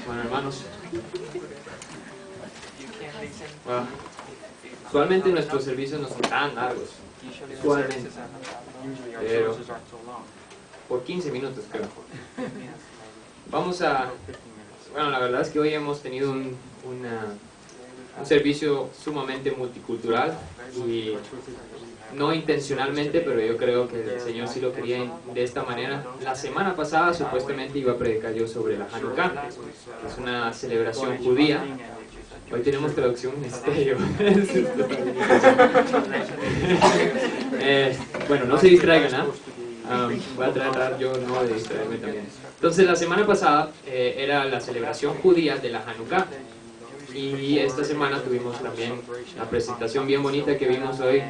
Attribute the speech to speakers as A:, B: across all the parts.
A: Bueno, hermanos, usualmente nuestros servicios no son tan largos, usualmente, pero por 15 minutos creo. Vamos a... Bueno, la verdad es que hoy hemos tenido un servicio sumamente multicultural y no intencionalmente, pero yo creo que el Señor sí lo quería de esta manera. La semana pasada supuestamente iba a predicar yo sobre la Hanukkah, que es una celebración judía. Hoy tenemos traducción en estéreo. Bueno, no se distraigan, ¿ah? Voy a tratar yo no de distraerme también. Entonces la semana pasada era la celebración judía de la Hanukkah. Y esta semana tuvimos también la presentación bien bonita que vimos hoy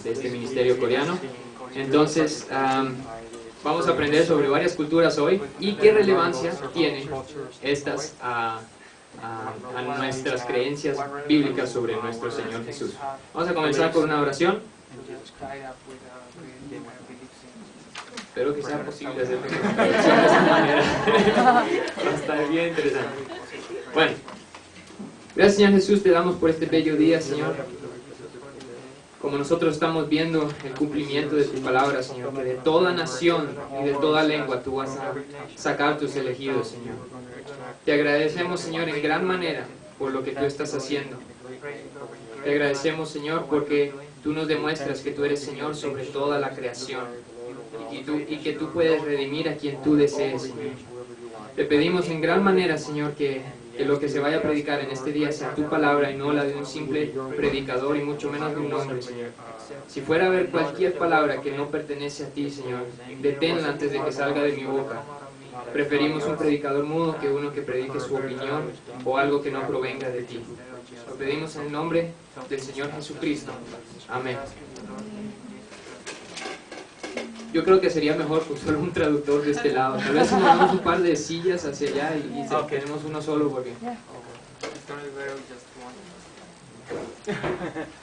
A: de este ministerio coreano. Entonces, vamos a aprender sobre varias culturas hoy y qué relevancia tienen estas a nuestras creencias bíblicas sobre nuestro Señor Jesús. Vamos a comenzar con una oración. Espero que sea posible hacerlo de esta manera. Va a estar bien interesante. Bueno. Gracias, Señor Jesús, te damos por este bello día, Señor. Como nosotros estamos viendo el cumplimiento de tu palabra, Señor, que de toda nación y de toda lengua tú vas a sacar tus elegidos, Señor. Te agradecemos, Señor, en gran manera por lo que tú estás haciendo. Te agradecemos, Señor, porque tú nos demuestras que tú eres Señor sobre toda la creación y que tú puedes redimir a quien tú desees, Señor. Te pedimos en gran manera, Señor, que lo que se vaya a predicar en este día sea tu palabra y no la de un simple predicador y mucho menos de un hombre, Señor. Si fuera a haber cualquier palabra que no pertenece a ti, Señor, deténla antes de que salga de mi boca. Preferimos un predicador mudo que uno que predique su opinión o algo que no provenga de ti. Lo pedimos en el nombre del Señor Jesucristo. Amén. Yo creo que sería mejor pues, solo un traductor de este lado. Tal vez si movemos un par de sillas hacia allá y tenemos uno solo porque...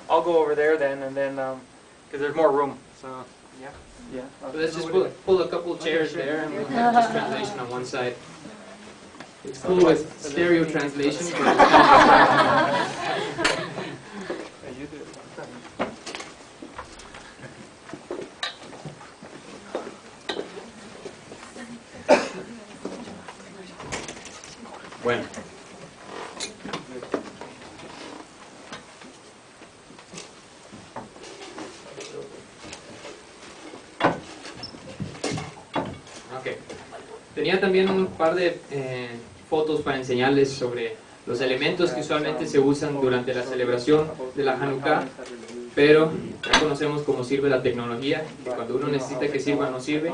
B: I'll go over there then, and then, because there's more room, so, yeah.
A: So let's just pull a couple chairs there and we'll have just translation on one side. It's cool with stereo translation, but bueno. Okay. Tenía también un par de fotos para enseñarles sobre los elementos que usualmente se usan durante la celebración de la Hanukkah, pero ya conocemos cómo sirve la tecnología, que cuando uno necesita que sirva no sirve.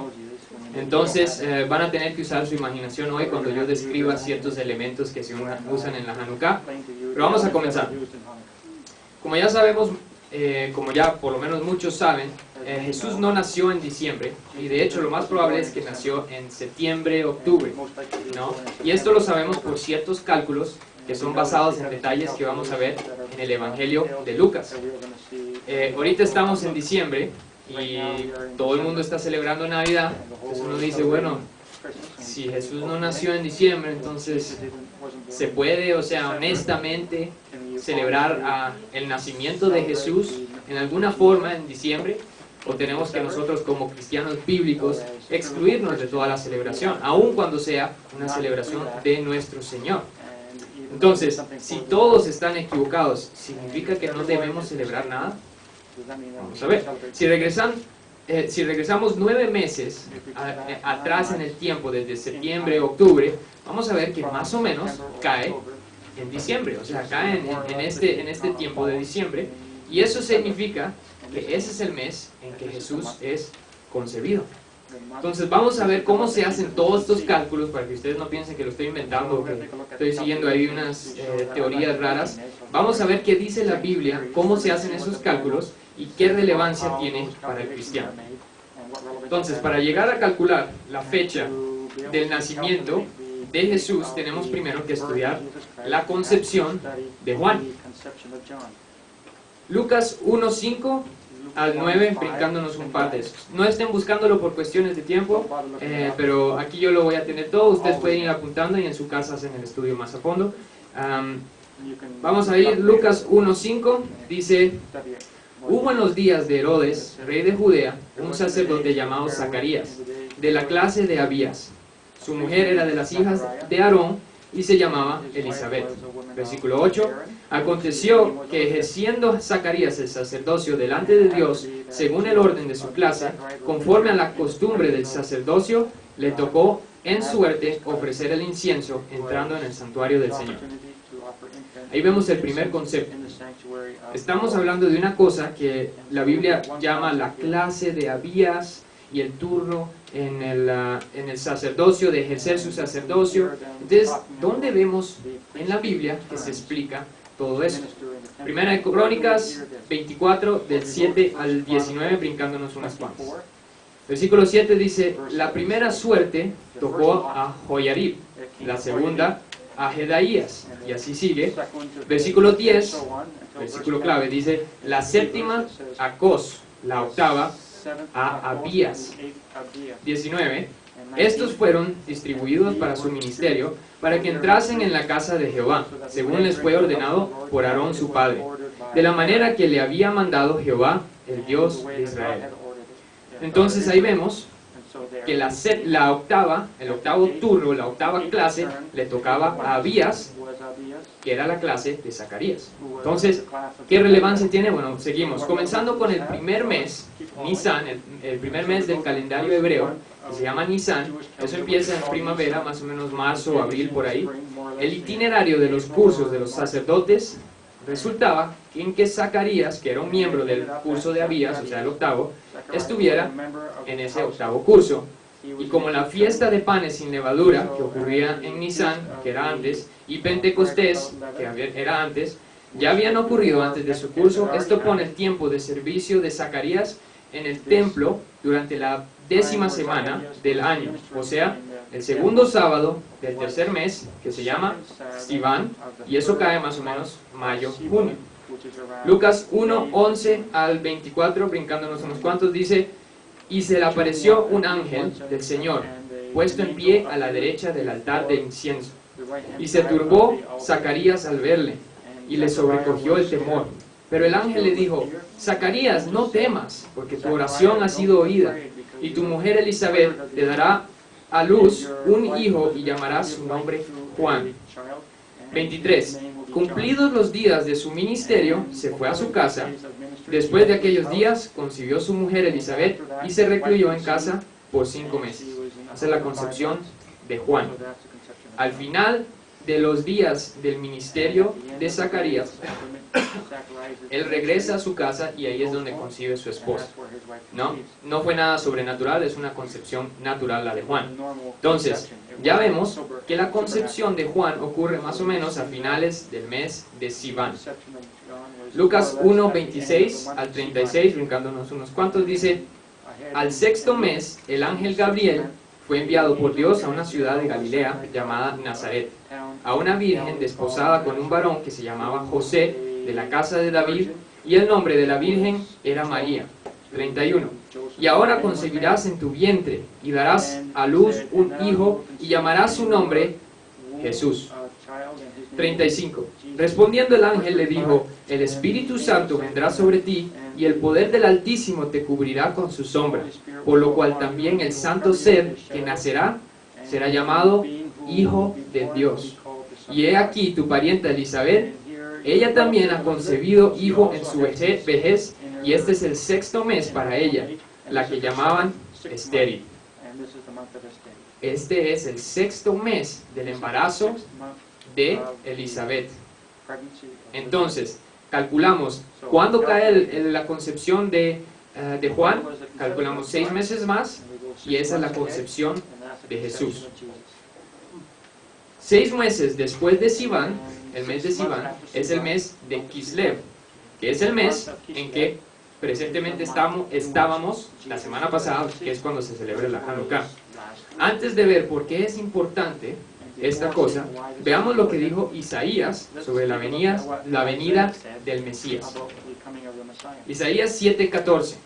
A: Entonces van a tener que usar su imaginación hoy cuando yo describa ciertos elementos que se usan en la Hanukkah. Pero vamos a comenzar. Como ya sabemos, como ya por lo menos muchos saben, Jesús no nació en diciembre, y de hecho lo más probable es que nació en septiembre, octubre, ¿no? Y esto lo sabemos por ciertos cálculos que son basados en detalles que vamos a ver en el Evangelio de Lucas. Ahorita estamos en diciembre y todo el mundo está celebrando Navidad. Entonces uno dice, bueno, si Jesús no nació en diciembre, entonces se puede, o sea, honestamente celebrar el nacimiento de Jesús en alguna forma en diciembre, o tenemos que nosotros como cristianos bíblicos excluirnos de toda la celebración, aun cuando sea una celebración de nuestro Señor. Entonces, si todos están equivocados, ¿significa que no debemos celebrar nada? Vamos a ver. Si regresamos 9 meses atrás en el tiempo, desde septiembre a octubre, vamos a ver que más o menos cae en diciembre, o sea, cae en este tiempo de diciembre, y eso significa que ese es el mes en que Jesús es concebido. Entonces vamos a ver cómo se hacen todos estos cálculos, para que ustedes no piensen que lo estoy inventando o que estoy siguiendo ahí unas teorías raras. Vamos a ver qué dice la Biblia, cómo se hacen esos cálculos y qué relevancia tiene para el cristiano. Entonces, para llegar a calcular la fecha del nacimiento de Jesús, tenemos primero que estudiar la concepción de Juan. Lucas 1:5 al 9, brincándonos un par de esos. No estén buscándolo por cuestiones de tiempo, pero aquí yo lo voy a tener todo. Ustedes pueden ir apuntando y en su casa hacen el estudio más a fondo. Vamos a ir, Lucas 1:5, dice: hubo en los días de Herodes, rey de Judea, un sacerdote llamado Zacarías, de la clase de Abías. Su mujer era de las hijas de Aarón y se llamaba Elizabeth. Versículo 8. Aconteció que ejerciendo Zacarías el sacerdocio delante de Dios, según el orden de su clase, conforme a la costumbre del sacerdocio, le tocó en suerte ofrecer el incienso entrando en el santuario del Señor. Ahí vemos el primer concepto. Estamos hablando de una cosa que la Biblia llama la clase de Abías y el turno en el sacerdocio, de ejercer su sacerdocio. Entonces, ¿dónde vemos en la Biblia que se explica todo eso? Primera de Crónicas 24, del 7 al 19, brincándonos unas cuantas. Versículo 7 dice: la primera suerte tocó a Joiarib, la segunda a Jedaías, y así sigue. Versículo 10, versículo clave, dice: la séptima a Cos, la octava a Abías. 19. Estos fueron distribuidos para su ministerio, para que entrasen en la casa de Jehová, según les fue ordenado por Aarón su padre, de la manera que le había mandado Jehová, el Dios de Israel. Entonces ahí vemos que la octava, el octavo turno, la octava clase, le tocaba a Abías, que era la clase de Zacarías. Entonces, ¿qué relevancia tiene? Bueno, seguimos. Comenzando con el primer mes, Nisan, el primer mes del calendario hebreo, que se llama Nisan. Eso empieza en primavera, más o menos marzo, abril, por ahí. El itinerario de los cursos de los sacerdotes resultaba en que Zacarías, que era un miembro del curso de Abías, o sea, el octavo, estuviera en ese octavo curso. Y como la fiesta de panes sin levadura, que ocurría en Nisan, que era antes, y Pentecostés, que era antes, ya habían ocurrido antes de su curso, esto pone el tiempo de servicio de Zacarías en el templo durante la 10ª semana del año, o sea, el segundo sábado del tercer mes, que se llama Sivan, y eso cae más o menos mayo, junio. Lucas 1, 11 al 24, brincándonos unos cuantos, dice: y se le apareció un ángel del Señor, puesto en pie a la derecha del altar de incienso. Y se turbó Zacarías al verle, y le sobrecogió el temor. Pero el ángel le dijo: Zacarías, no temas, porque tu oración ha sido oída, y tu mujer Elizabeth te dará a luz un hijo y llamarás su nombre Juan. 23. Cumplidos los días de su ministerio, se fue a su casa. Después de aquellos días, concibió su mujer Elizabeth y se recluyó en casa por 5 meses. Esa es la concepción de Juan. Al final de los días del ministerio de Zacarías, él regresa a su casa y ahí es donde concibe su esposa. No fue nada sobrenatural, es una concepción natural la de Juan. Entonces, ya vemos que la concepción de Juan ocurre más o menos a finales del mes de Sivan. Lucas 1, 26 al 36, brincándonos unos cuantos, dice: al sexto mes, el ángel Gabriel fue enviado por Dios a una ciudad de Galilea llamada Nazaret, a una virgen desposada con un varón que se llamaba José, de la casa de David, y el nombre de la virgen era María. 31. Y ahora concebirás en tu vientre, y darás a luz un hijo, y llamarás su nombre Jesús. 35. Respondiendo el ángel le dijo: el Espíritu Santo vendrá sobre ti, y el poder del Altísimo te cubrirá con su sombra, por lo cual también el santo ser que nacerá será llamado Hijo de Dios. Y he aquí tu parienta Elizabeth, ella también ha concebido hijo en su vejez, y este es el sexto mes para ella, la que llamaban estéril. Este es el sexto mes del embarazo de Elizabeth. Entonces, calculamos, ¿cuándo cae la concepción de Juan? Calculamos 6 meses más, y esa es la concepción de Jesús. 6 meses después de Sivan, el mes de Sivan, es el mes de Kislev, que es el mes en que presentemente estábamos la semana pasada, que es cuando se celebra la Hanukkah. Antes de ver por qué es importante esta cosa, veamos lo que dijo Isaías sobre la venida del Mesías. Isaías 7:14.
B: Isaiah 7:14.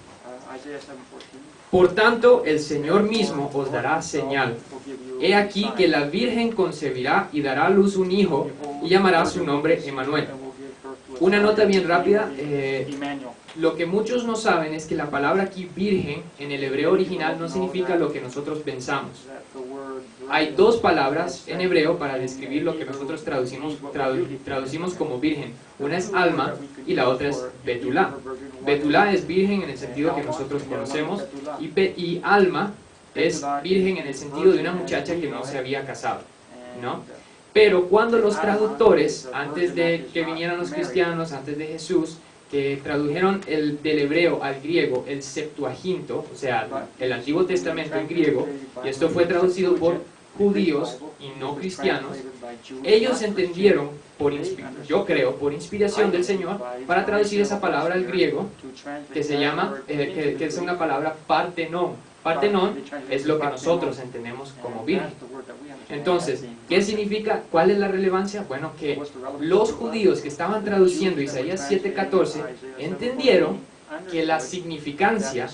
A: Por tanto, el Señor mismo os dará señal. He aquí que la Virgen concebirá y dará a luz un hijo y llamará su nombre Emmanuel. Una nota bien rápida. Lo que muchos no saben es que la palabra aquí virgen en el hebreo original no significa lo que nosotros pensamos. Hay dos palabras en hebreo para describir lo que nosotros traducimos como virgen. Una es alma y la otra es betulá. Betulá es virgen en el sentido que nosotros conocemos y alma es virgen en el sentido de una muchacha que no se había casado, ¿no? Pero cuando los traductores, antes de que vinieran los cristianos, antes de Jesús, que tradujeron del hebreo al griego el Septuaginto, o sea, el Antiguo Testamento en griego, y esto fue traducido por judíos y no cristianos, ellos entendieron, yo creo, por inspiración del Señor, para traducir esa palabra al griego, que se llama, que es una palabra partenón. Partenón es lo que nosotros entendemos como virgen. Entonces, ¿qué significa? ¿Cuál es la relevancia? Bueno, que los judíos que estaban traduciendo Isaías 7:14 entendieron que la significancia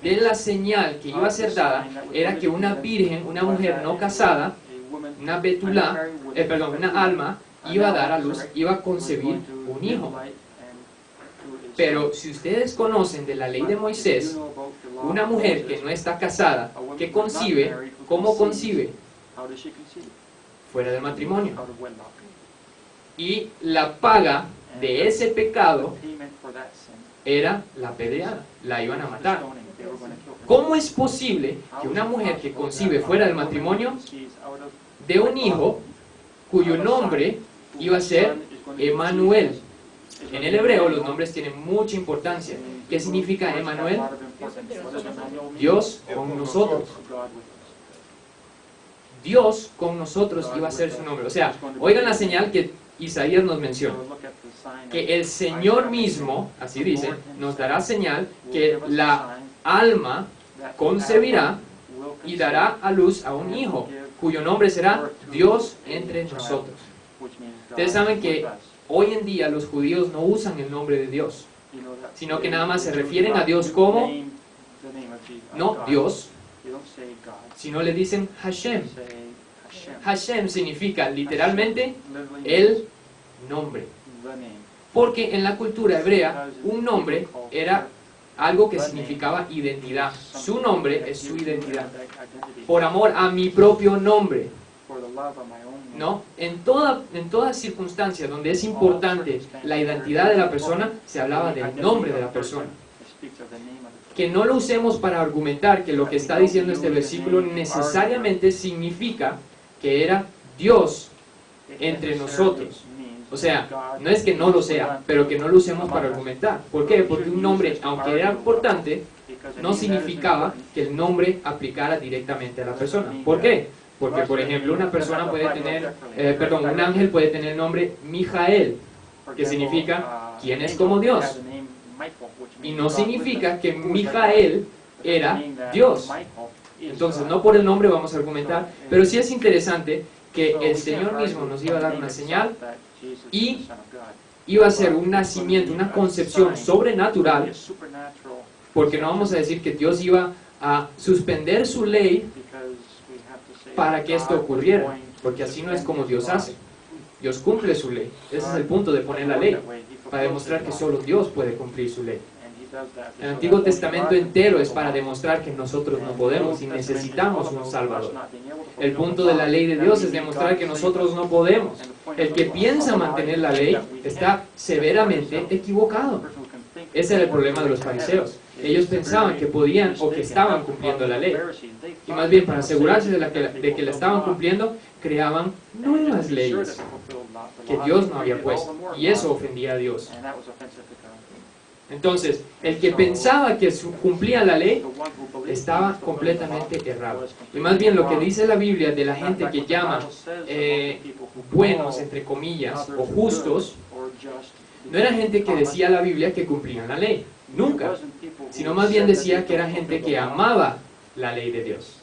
A: de la señal que iba a ser dada era que una virgen, una mujer no casada, una betulá, una alma, iba a dar a luz, iba a concebir un hijo. Pero si ustedes conocen de la ley de Moisés, una mujer que no está casada, que concibe, ¿cómo concibe? Fuera del matrimonio. Y la paga de ese pecado era la apedreada, la iban a matar. ¿Cómo es posible que una mujer que concibe fuera del matrimonio de un hijo cuyo nombre iba a ser Emmanuel? En el hebreo los nombres tienen mucha importancia. ¿Qué significa Emmanuel? Dios con nosotros. Dios con nosotros iba a ser su nombre. O sea, oigan la señal que Isaías nos menciona. Que el Señor mismo, así dice, nos dará señal que la alma concebirá y dará a luz a un hijo, cuyo nombre será Dios entre nosotros. Ustedes saben que hoy en día los judíos no usan el nombre de Dios, sino que nada más se refieren a Dios como, no Dios, sino le dicen Hashem. Hashem significa literalmente el nombre. Porque en la cultura hebrea un nombre era algo que significaba identidad. Su nombre es su identidad. Por amor a mi propio nombre. ¿No? En toda circunstancia donde es importante la identidad de la persona, se hablaba del nombre de la persona. Que no lo usemos para argumentar que lo que está diciendo este versículo necesariamente significa que era Dios entre nosotros. O sea, no es que no lo sea, pero que no lo usemos para argumentar. ¿Por qué? Porque un nombre, aunque era importante, no significaba que el nombre aplicara directamente a la persona. ¿Por qué? Porque, por ejemplo, una persona puede tener, un ángel puede tener el nombre Mijael, que significa ¿quién es como Dios? Y no significa que Mijael era Dios. Entonces, no por el nombre vamos a argumentar, pero sí es interesante que el Señor mismo nos iba a dar una señal y iba a ser un nacimiento, una concepción sobrenatural, porque no vamos a decir que Dios iba a suspender su ley para que esto ocurriera, porque así no es como Dios hace. Dios cumple su ley. Ese es el punto de poner la ley, para demostrar que solo Dios puede cumplir su ley. El Antiguo Testamento entero es para demostrar que nosotros no podemos y necesitamos un Salvador. El punto de la ley de Dios es demostrar que nosotros no podemos. El que piensa mantener la ley está severamente equivocado. Ese era el problema de los fariseos. Ellos pensaban que podían o que estaban cumpliendo la ley. Y más bien, para asegurarse de que la estaban cumpliendo, creaban nuevas leyes que Dios no había puesto. Y eso ofendía a Dios. Entonces, el que pensaba que cumplía la ley, estaba completamente errado. Y más bien lo que dice la Biblia de la gente que llama buenos, entre comillas, o justos, no era gente que decía la Biblia que cumplían la ley. Nunca. Sino más bien decía que era gente que amaba la ley de Dios.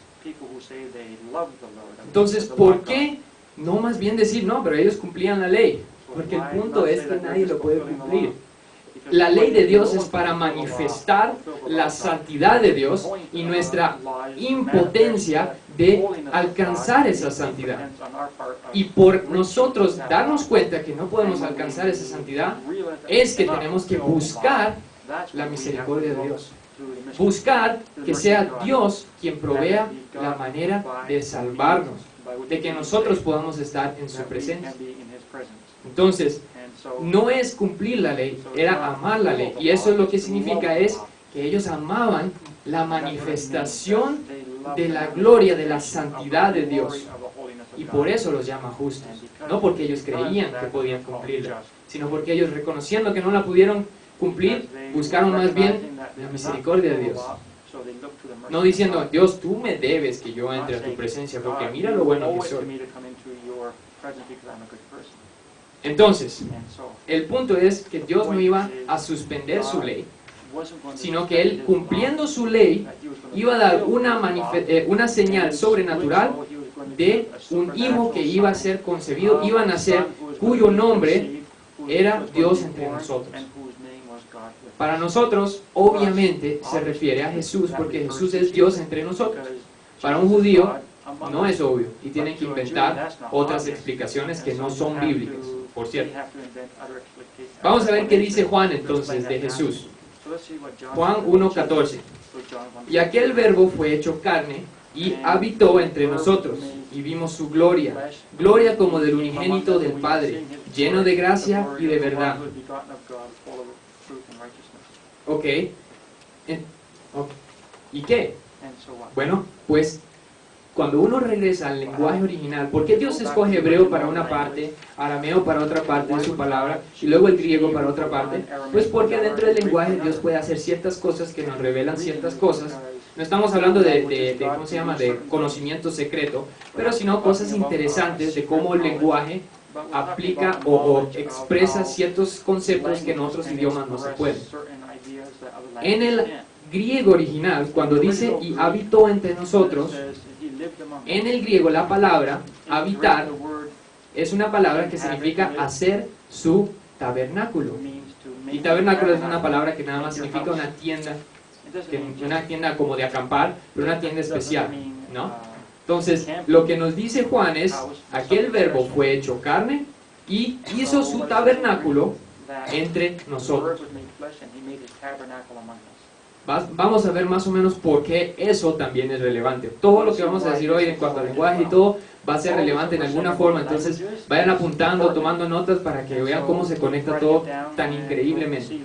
A: Entonces, ¿por qué no más bien decir, no, pero ellos cumplían la ley? Porque el punto es que nadie lo puede cumplir. la ley de Dios es para manifestar la santidad de Dios y nuestra impotencia de alcanzar esa santidad. Y por nosotros darnos cuenta que no podemos alcanzar esa santidad, es que tenemos que buscar la misericordia de Dios. Buscar que sea Dios quien provea la manera de salvarnos, de que nosotros podamos estar en su presencia. Entonces, no es cumplir la ley, era amar la ley. Y eso es lo que significa es que ellos amaban la manifestación de la gloria, de la santidad de Dios. Y por eso los llama justos. No porque ellos creían que podían cumplirla, sino porque ellos, reconociendo que no la pudieron cumplir, buscaron más bien la misericordia de Dios. No diciendo, Dios, tú me debes que yo entre a tu presencia, porque mira lo bueno que soy. Entonces, el punto es que Dios no iba a suspender su ley, sino que Él, cumpliendo su ley, iba a dar una señal sobrenatural de un hijo que iba a ser concebido, iba a nacer, cuyo nombre era Dios entre nosotros. Para nosotros, obviamente, se refiere a Jesús, porque Jesús es Dios entre nosotros. Para un judío, no es obvio, y tienen que inventar otras explicaciones que no son bíblicas, por cierto. Vamos a ver qué dice Juan entonces de Jesús. Juan 1:14. Y aquel verbo fue hecho carne y habitó entre nosotros, y vimos su gloria, gloria como del unigénito del Padre, lleno de gracia y de verdad. Ok. ¿Y qué? Bueno, pues cuando uno regresa al lenguaje original, ¿por qué Dios escoge hebreo para una parte, arameo para otra parte de su palabra, y luego el griego para otra parte? Pues porque dentro del lenguaje Dios puede hacer ciertas cosas que nos revelan ciertas cosas. No estamos hablando ¿cómo se llama?, de conocimiento secreto, pero sino cosas interesantes de cómo el lenguaje aplica o expresa ciertos conceptos que en otros idiomas no se pueden. En el griego original, cuando dice y habitó entre nosotros, en el griego la palabra habitar es una palabra que significa hacer su tabernáculo. Y tabernáculo es una palabra que nada más significa una tienda como de acampar, pero una tienda especial, ¿no? Entonces, lo que nos dice Juan es, aquel verbo fue hecho carne y hizo su tabernáculo entre nosotros. Vamos a ver más o menos por qué eso también es relevante. Todo lo que vamos a decir hoy en cuanto al lenguaje y todo va a ser relevante en alguna forma, entonces vayan apuntando, tomando notas para que vean cómo se conecta todo tan increíblemente.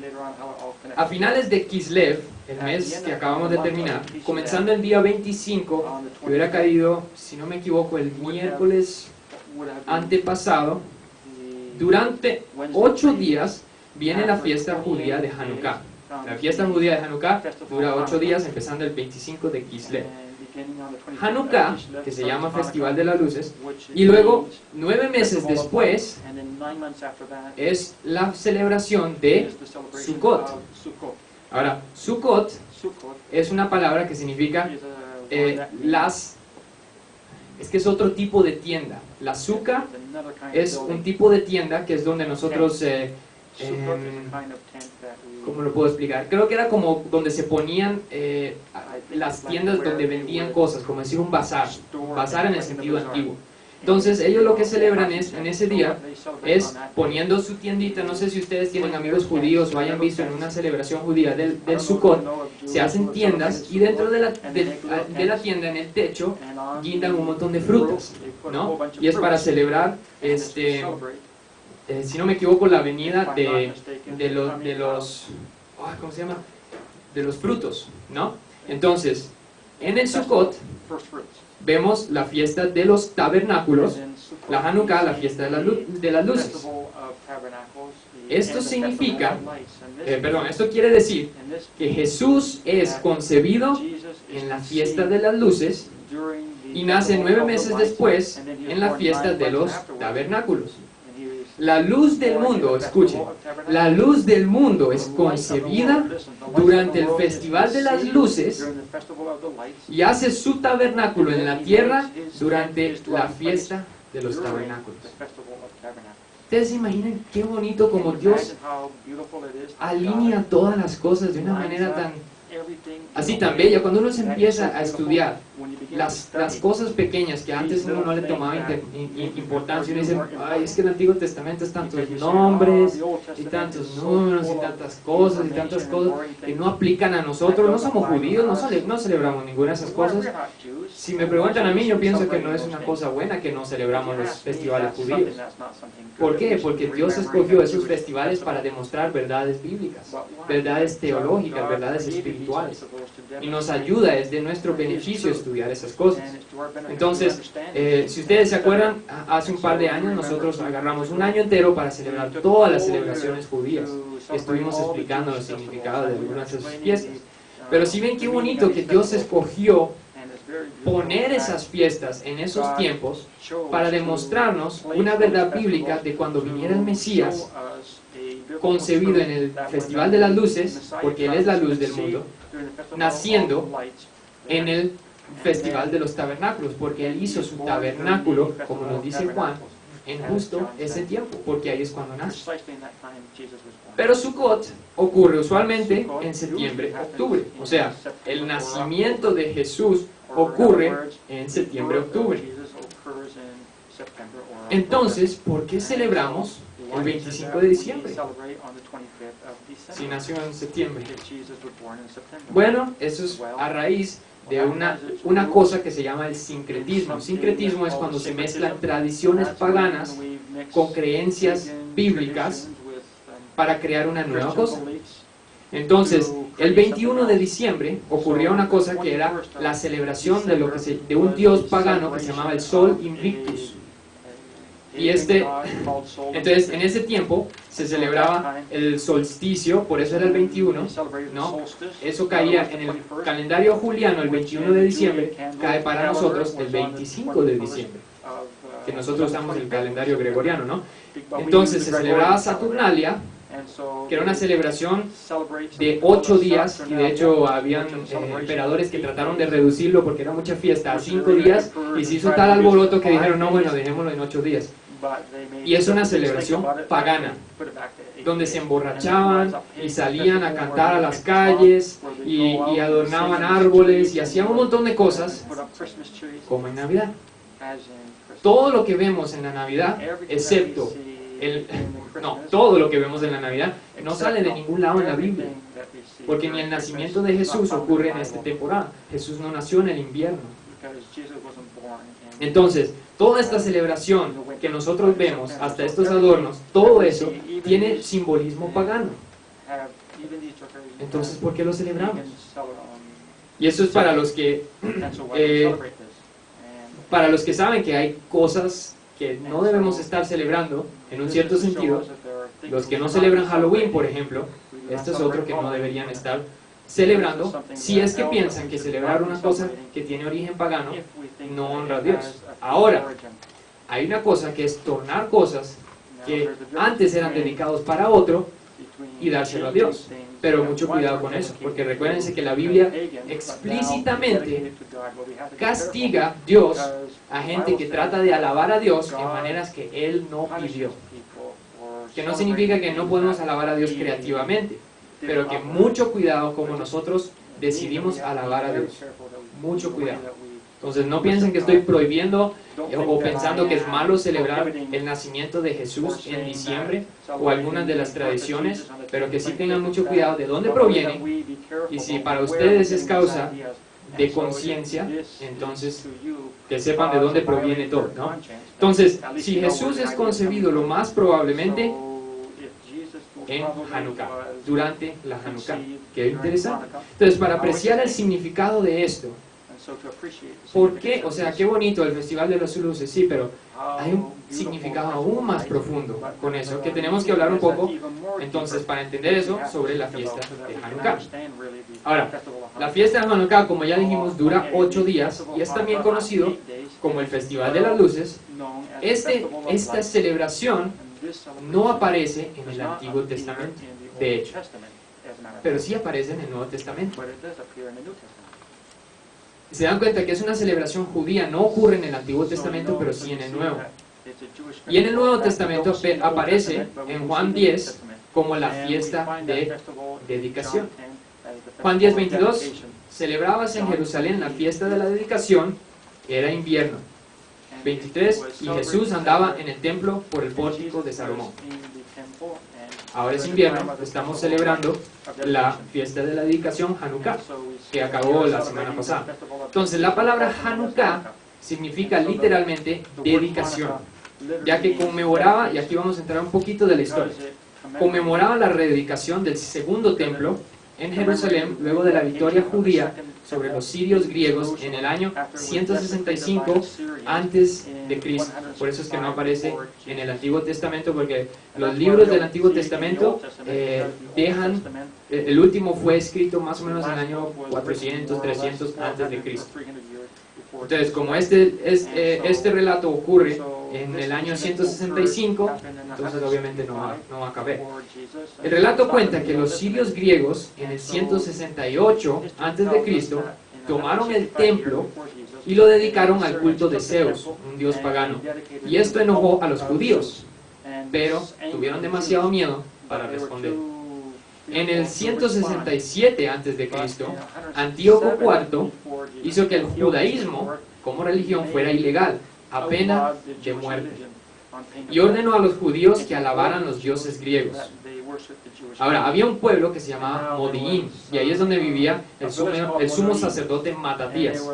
A: A finales de Kislev, el mes que acabamos de terminar, comenzando el día 25, que hubiera caído, si no me equivoco, el miércoles antepasado, durante 8 días viene la fiesta judía de Hanukkah. La fiesta judía de Hanukkah dura 8 días, empezando el 25 de Kislev. Hanukkah, que se llama Festival de las Luces, y luego 9 meses después es la celebración de Sukkot. Ahora, Sukkot es una palabra que significa es que es otro tipo de tienda. La sukkah es un tipo de tienda que es donde nosotros ¿cómo lo puedo explicar? Creo que era como donde se ponían las tiendas donde vendían cosas, como decir un bazar en el sentido antiguo. Entonces ellos lo que celebran en ese día es poniendo su tiendita. No sé si ustedes tienen amigos judíos o hayan visto en una celebración judía del Sukkot, se hacen tiendas y dentro de la tienda, en el techo, guindan un montón de frutas, ¿no? Y es para celebrar si no me equivoco, la venida de los ¿cómo se llama? De los frutos, ¿no? Entonces, en el Sukkot vemos la fiesta de los tabernáculos, la Hanukkah, la fiesta de las luces. Esto significa, esto quiere decir que Jesús es concebido en la fiesta de las luces y nace 9 meses después en la fiesta de los tabernáculos. La luz del mundo, escuchen, la luz del mundo es concebida durante el Festival de las Luces y hace su tabernáculo en la tierra durante la fiesta de los tabernáculos. Ustedes se imaginan qué bonito como Dios alinea todas las cosas de una manera tan así tan bella. Cuando uno se empieza a estudiar las cosas pequeñas que antes uno no le tomaba importancia, uno dice, ay, es que en el Antiguo Testamento es tantos nombres y tantos números y tantas cosas que no aplican a nosotros. No somos judíos, no celebramos ninguna de esas cosas. Si me preguntan a mí, yo pienso que no es una cosa buena que no celebramos los festivales judíos. ¿Por qué? Porque Dios escogió esos festivales para demostrar verdades bíblicas, verdades teológicas, verdades espirituales. Y nos ayuda, es de nuestro beneficio estudiar esas cosas. Entonces, si ustedes se acuerdan, hace un par de años nosotros agarramos un año entero para celebrar todas las celebraciones judías. Estuvimos explicando los significados de algunas de esas fiestas. Pero si ven qué bonito que Dios escogió poner esas fiestas en esos tiempos para demostrarnos una verdad bíblica de cuando viniera el Mesías, concebido en el Festival de las Luces, porque Él es la luz del mundo, naciendo en el Festival de los Tabernáculos, porque Él hizo su tabernáculo, como nos dice Juan, en justo ese tiempo, porque ahí es cuando nace. Pero Sukkot ocurre usualmente en septiembre, octubre, o sea, el nacimiento de Jesús ocurre en septiembre, octubre. Entonces, ¿por qué celebramos el 25 de diciembre? Si nació en septiembre. Bueno, eso es a raíz de una cosa que se llama el sincretismo. Sincretismo es cuando se mezclan tradiciones paganas con creencias bíblicas para crear una nueva cosa. Entonces, el 21 de diciembre ocurrió una cosa que era la celebración de un dios pagano que se llamaba el Sol Invictus. Y entonces en ese tiempo se celebraba el solsticio, por eso era el 21, ¿no? Eso caía en el calendario juliano el 21 de diciembre, cae para nosotros el 25 de diciembre, que nosotros usamos el calendario gregoriano, ¿no? Entonces se celebraba Saturnalia, que era una celebración de 8 días, y de hecho habían emperadores que trataron de reducirlo porque era mucha fiesta, a 5 días, y se hizo tal alboroto que dijeron, no, bueno, dejémoslo en 8 días. Y es una celebración pagana, donde se emborrachaban y salían a cantar a las calles y adornaban árboles y hacían un montón de cosas, como en Navidad. Todo lo que vemos en la Navidad, excepto todo lo que vemos en la Navidad no sale de ningún lado en la Biblia, porque ni el nacimiento de Jesús ocurre en esta temporada. Jesús no nació en el invierno. Entonces, toda esta celebración que nosotros vemos, hasta estos adornos, todo eso tiene simbolismo pagano. Entonces, ¿por qué lo celebramos? Y eso es para los que saben que hay cosas que no debemos estar celebrando, en un cierto sentido. Los que no celebran Halloween, por ejemplo, esto es otro que no deberían estar celebrando, si es que piensan que celebrar una cosa que tiene origen pagano no honra a Dios. Ahora, hay una cosa que es tornar cosas que antes eran dedicados para otro y dárselo a Dios. Pero mucho cuidado con eso, porque recuérdense que la Biblia explícitamente castiga Dios a gente que trata de alabar a Dios en maneras que Él no pidió. Que no significa que no podemos alabar a Dios creativamente, pero que mucho cuidado como nosotros decidimos alabar a Dios. Mucho cuidado. Entonces no piensen que estoy prohibiendo o pensando que es malo celebrar el nacimiento de Jesús en diciembre o algunas de las tradiciones, pero que sí tengan mucho cuidado de dónde proviene, y si para ustedes es causa de conciencia, entonces que sepan de dónde proviene todo, ¿no? Entonces, si Jesús es concebido lo más probablemente en Hanukkah, durante la Hanukkah, que es interesante. Entonces, para apreciar el significado de esto, ¿por qué? O sea, qué bonito el Festival de las Luces, sí, pero hay un significado aún más profundo con eso, que tenemos que hablar un poco, entonces, para entender eso, sobre la fiesta de Hanukkah. Ahora, la fiesta de Hanukkah, como ya dijimos, dura 8 días, y es también conocido como el Festival de las Luces. Esta celebración no aparece en el Antiguo Testamento, de hecho, pero sí aparece en el Nuevo Testamento. Se dan cuenta que es una celebración judía, no ocurre en el Antiguo Testamento, pero sí en el Nuevo. Y en el Nuevo Testamento aparece en Juan 10 como la fiesta de dedicación. Juan 10:22, celebrabas en Jerusalén la fiesta de la dedicación, era invierno. 23, y Jesús andaba en el templo por el pórtico de Salomón. Ahora es invierno, estamos celebrando la fiesta de la dedicación Hanukkah, que acabó la semana pasada. Entonces la palabra Hanukkah significa literalmente dedicación, ya que conmemoraba, y aquí vamos a entrar un poquito de la historia, conmemoraba la rededicación del segundo templo en Jerusalén luego de la victoria judía sobre los sirios griegos en el año 165 antes de Cristo. Por eso es que no aparece en el Antiguo Testamento, porque los libros del Antiguo Testamento dejan, el último fue escrito más o menos en el año 400, 300 antes de Cristo. Entonces, como este relato ocurre en el año 165, entonces obviamente no va a caber. El relato cuenta que los sirios griegos en el 168 a.C. tomaron el templo y lo dedicaron al culto de Zeus, un dios pagano. Y esto enojó a los judíos, pero tuvieron demasiado miedo para responder. En el 167 a.C., Antíoco IV hizo que el judaísmo como religión fuera ilegal, a pena de muerte, y ordenó a los judíos que alabaran los dioses griegos. Ahora, había un pueblo que se llamaba Modi'in, y ahí es donde vivía el sumo sacerdote Matatías.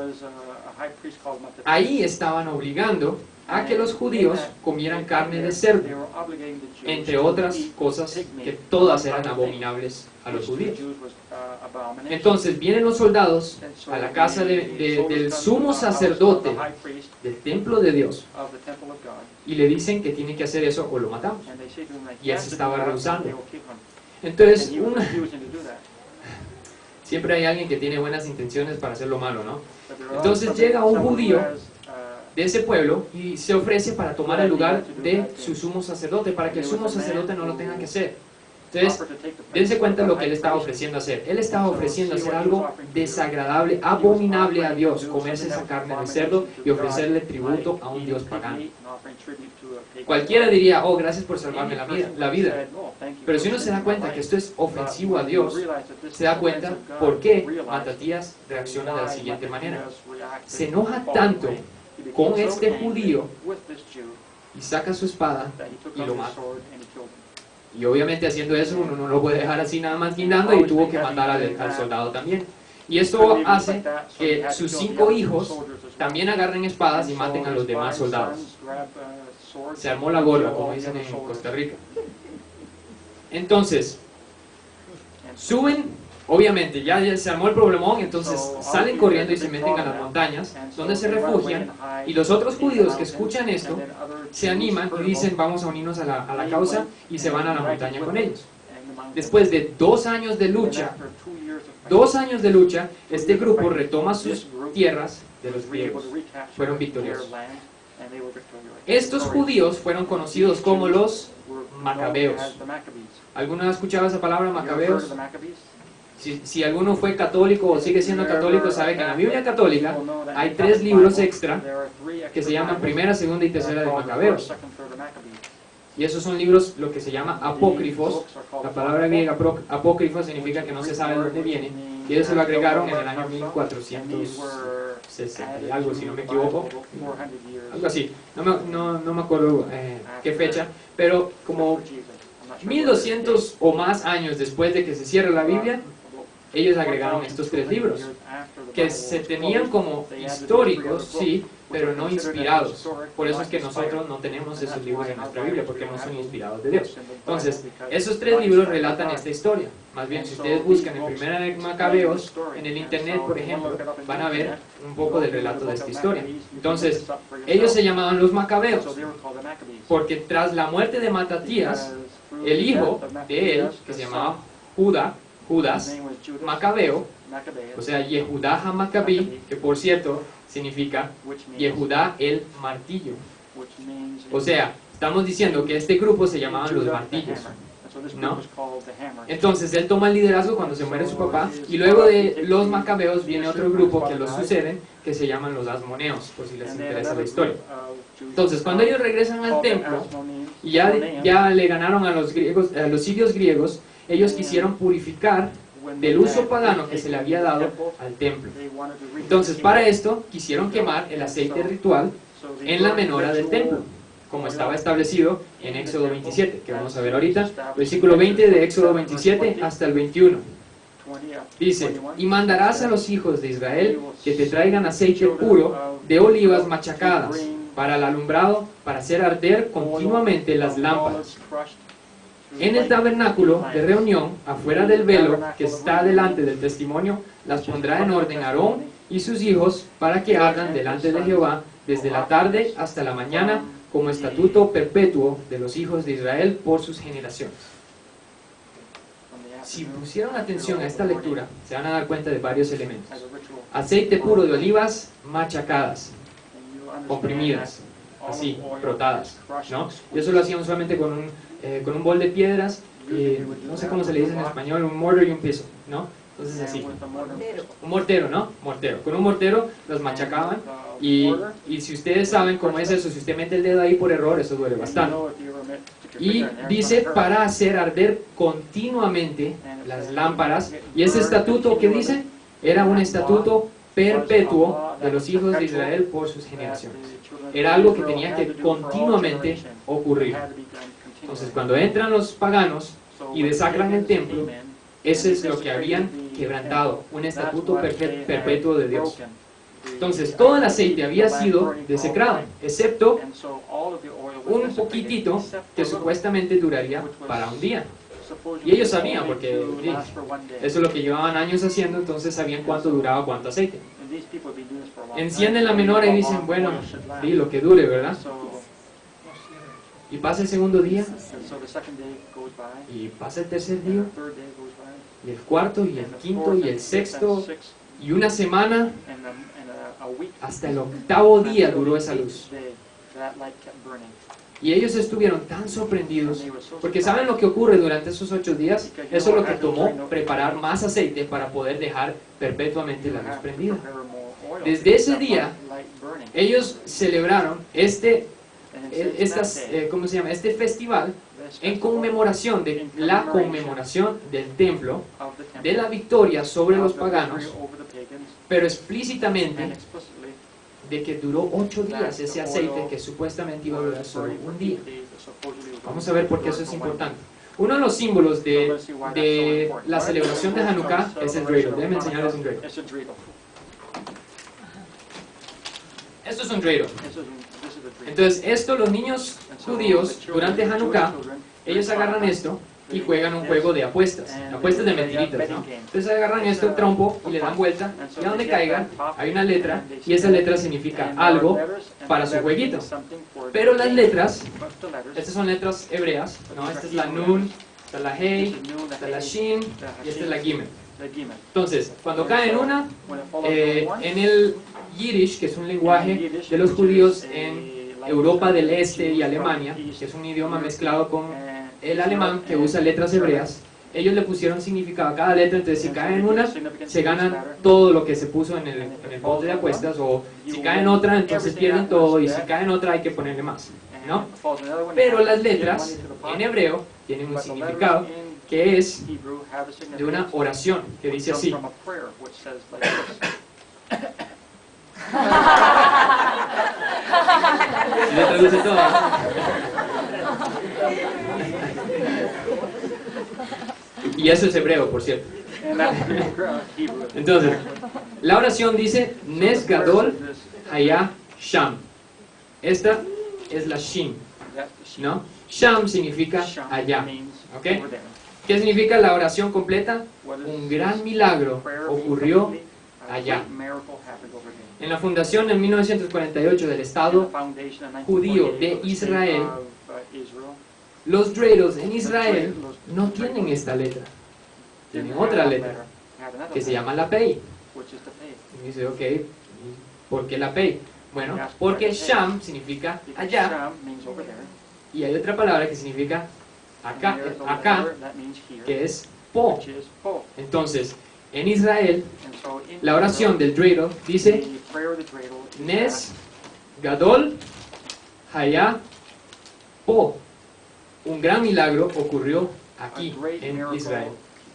A: Ahí estaban obligando a que los judíos comieran carne de cerdo, entre otras cosas que todas eran abominables a los judíos. Entonces vienen los soldados a la casa del sumo sacerdote del templo de Dios y le dicen que tiene que hacer eso o lo matamos. Y él se estaba rehusando. Entonces, siempre hay alguien que tiene buenas intenciones para hacer lo malo, ¿no? Entonces llega un judío de ese pueblo y se ofrece para tomar el lugar de su sumo sacerdote, para que el sumo sacerdote no lo tenga que hacer. Entonces, dense cuenta de lo que él estaba ofreciendo hacer. Él estaba ofreciendo hacer algo desagradable, abominable a Dios, comerse esa carne de cerdo y ofrecerle tributo a un dios pagano. Cualquiera diría, oh, gracias por salvarme la vida. Pero si uno se da cuenta que esto es ofensivo a Dios, se da cuenta por qué Matatías reacciona de la siguiente manera. Se enoja tanto con este judío y saca su espada y lo mata. Y obviamente haciendo eso uno no lo puede dejar así nada más guindando, y tuvo que matar al soldado también. Y esto hace que sus 5 hijos también agarren espadas y maten a los demás soldados. Se armó la gorda, como dicen en Costa Rica. Entonces, suben, obviamente ya se armó el problemón, entonces salen corriendo y se meten a las montañas, donde se refugian, y los otros judíos que escuchan esto, se animan y dicen, vamos a unirnos a la causa, y se van a la montaña con ellos. Después de 2 años de lucha, este grupo retoma sus tierras de los griegos. Fueron victoriosos. Estos judíos fueron conocidos como los macabeos. ¿Alguno ha escuchado esa palabra, macabeos? Si alguno fue católico o sigue siendo católico, sabe que en la Biblia católica hay 3 libros extra que se llaman Primera, Segunda y Tercera de Macabeos. Y esos son libros, lo que se llama apócrifos. La palabra griega apócrifo significa que no se sabe de dónde viene. Y ellos se lo agregaron en el año 1460 y algo, si no me equivoco. Algo así. No me acuerdo qué fecha. Pero como 1200 o más años después de que se cierra la Biblia, ellos agregaron estos 3 libros, que se tenían como históricos, sí, pero no inspirados. Por eso es que nosotros no tenemos esos libros en nuestra Biblia, porque no son inspirados de Dios. Entonces, esos 3 libros relatan esta historia. Más bien, si ustedes buscan en Primera de Macabeos, en el internet, por ejemplo, van a ver un poco del relato de esta historia. Entonces, ellos se llamaban los Macabeos, porque tras la muerte de Matatías, el hijo de él, que se llamaba Judas Macabeo, o sea, Yehudá HaMaccabí, que por cierto significa Yehudá el martillo. O sea, estamos diciendo que este grupo se llamaban los martillos. ¿no? Entonces él toma el liderazgo cuando se muere su papá, y luego de los macabeos viene otro grupo que los suceden, que se llaman los asmoneos, por si les interesa la historia. Entonces cuando ellos regresan al templo, y ya le ganaron a los griegos, a los sirios griegos, ellos quisieron purificar del uso pagano que se le había dado al templo. Entonces para esto quisieron quemar el aceite ritual en la menora del templo, como estaba establecido en Éxodo 27, que vamos a ver ahorita, versículo 20 de Éxodo 27 hasta el 21. Dice: y mandarás a los hijos de Israel que te traigan aceite puro de olivas machacadas para el alumbrado, para hacer arder continuamente las lámparas. En el tabernáculo de reunión, afuera del velo que está delante del testimonio, las pondrá en orden Aarón y sus hijos para que ardan delante de Jehová desde la tarde hasta la mañana, como estatuto perpetuo de los hijos de Israel por sus generaciones. Si pusieron atención a esta lectura, se van a dar cuenta de varios elementos. Aceite puro de olivas machacadas, comprimidas, así, frotadas, ¿no? Y eso lo hacían usualmente con un bol de piedras, no sé cómo se le dice en español, un mortar y un piso, ¿no? Entonces así, un mortero, ¿no? Mortero. Con un mortero los machacaban, y si ustedes saben cómo es eso, si usted mete el dedo ahí por error, eso duele bastante. Y dice para hacer arder continuamente las lámparas, y ese estatuto que dice, era un estatuto perpetuo de los hijos de Israel por sus generaciones. Era algo que tenía que continuamente ocurrir. Entonces cuando entran los paganos y desacran el templo, eso es lo que habían quebrantado, un estatuto perpetuo de Dios. Entonces todo el aceite había sido desecrado, excepto un poquitito que supuestamente duraría para un día. Y ellos sabían, porque eso es lo que llevaban años haciendo, entonces sabían cuánto duraba cuánto aceite. Encienden la menora y dicen, bueno, sí, lo que dure, ¿verdad? Y pasa el segundo día, y pasa el tercer día, y el cuarto, y el quinto, y el sexto, y una semana, hasta el octavo día duró esa luz. Y ellos estuvieron tan sorprendidos, porque ¿saben lo que ocurre durante esos 8 días? Eso es lo que tomó preparar más aceite para poder dejar perpetuamente la luz prendida. Desde ese día, ellos celebraron ¿cómo se llama? Este festival en conmemoración de la conmemoración del templo, de la victoria sobre los paganos, pero explícitamente de que duró 8 días ese aceite que supuestamente iba a durar solo un día. Vamos a ver por qué eso es importante. Uno de los símbolos de la celebración de Hanukkah es el dreidel. Déjenme enseñarles un dreidel. Esto es un dreidel. Entonces, esto los niños judíos durante Hanukkah, ellos agarran esto y juegan un juego de apuestas de mentiritas, ¿no? Entonces agarran esto, el trompo, y le dan vuelta, y a donde caiga hay una letra, y esa letra significa algo para su jueguito. Pero las letras, estas son letras hebreas, ¿no? Esta es la Nun, esta es la Hei, esta es la Shin, y esta es la Gimel. Entonces, cuando cae en una, en el Yiddish, que es un lenguaje de los judíos en Europa del Este y Alemania, que es un idioma mezclado con el alemán, que usa letras hebreas, ellos le pusieron significado a cada letra. Entonces si cae en una, se ganan todo lo que se puso en el bote de apuestas, o si cae en otra, entonces pierden todo, y si cae en otra hay que ponerle más, ¿no? Pero las letras en hebreo tienen un significado que es de una oración, que dice así. Y le traduce todo, y eso es hebreo, por cierto. Entonces, la oración dice Nes Gadol Haya Sham. Esta es la Shin, ¿no? Sham significa allá, ¿ok? ¿Qué significa la oración completa? Un gran milagro ocurrió allá. En la fundación en 1948 del Estado judío de Israel, los dreidels en Israel no tienen esta letra, tienen otra letra que se llama la Pei. Y dice, ok, ¿por qué la Pei? Bueno, porque Sham significa allá, y hay otra palabra que significa acá,
B: And there's the
A: acá,
B: letter that means here,
A: que es po.
B: which is po.
A: Entonces, en Israel,
B: And so in
A: la oración del dreidel dice
B: the prayer of the dreidel is
A: Nes Gadol Haya Po. Un gran milagro ocurrió
B: that
A: aquí
B: a great
A: en
B: miracle
A: Israel.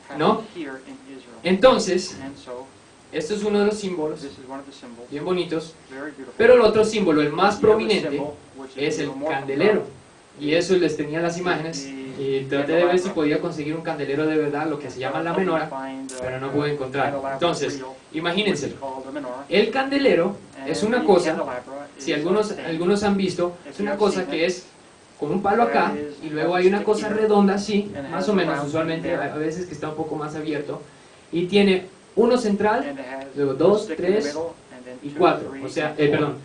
B: happened
A: ¿No?
B: here in Israel.
A: Entonces,
B: And so
A: esto es uno de los símbolos
B: this is one of the symbols,
A: bien bonitos,
B: very beautiful.
A: pero el otro símbolo, el más
B: The other
A: prominente,
B: symbol, which
A: es
B: is
A: el
B: even more
A: candelero. Y eso les tenía las imágenes y traté de ver si podía conseguir un candelero de verdad, lo que se llama la menora, pero no pude encontrar. Entonces, imagínense, el candelero es una cosa, si algunos han visto, es una cosa que es con un palo acá y luego hay una cosa redonda así, más o menos, usualmente a veces que está un poco más abierto, y tiene uno central, luego 2, 3 y 4, o sea, perdón,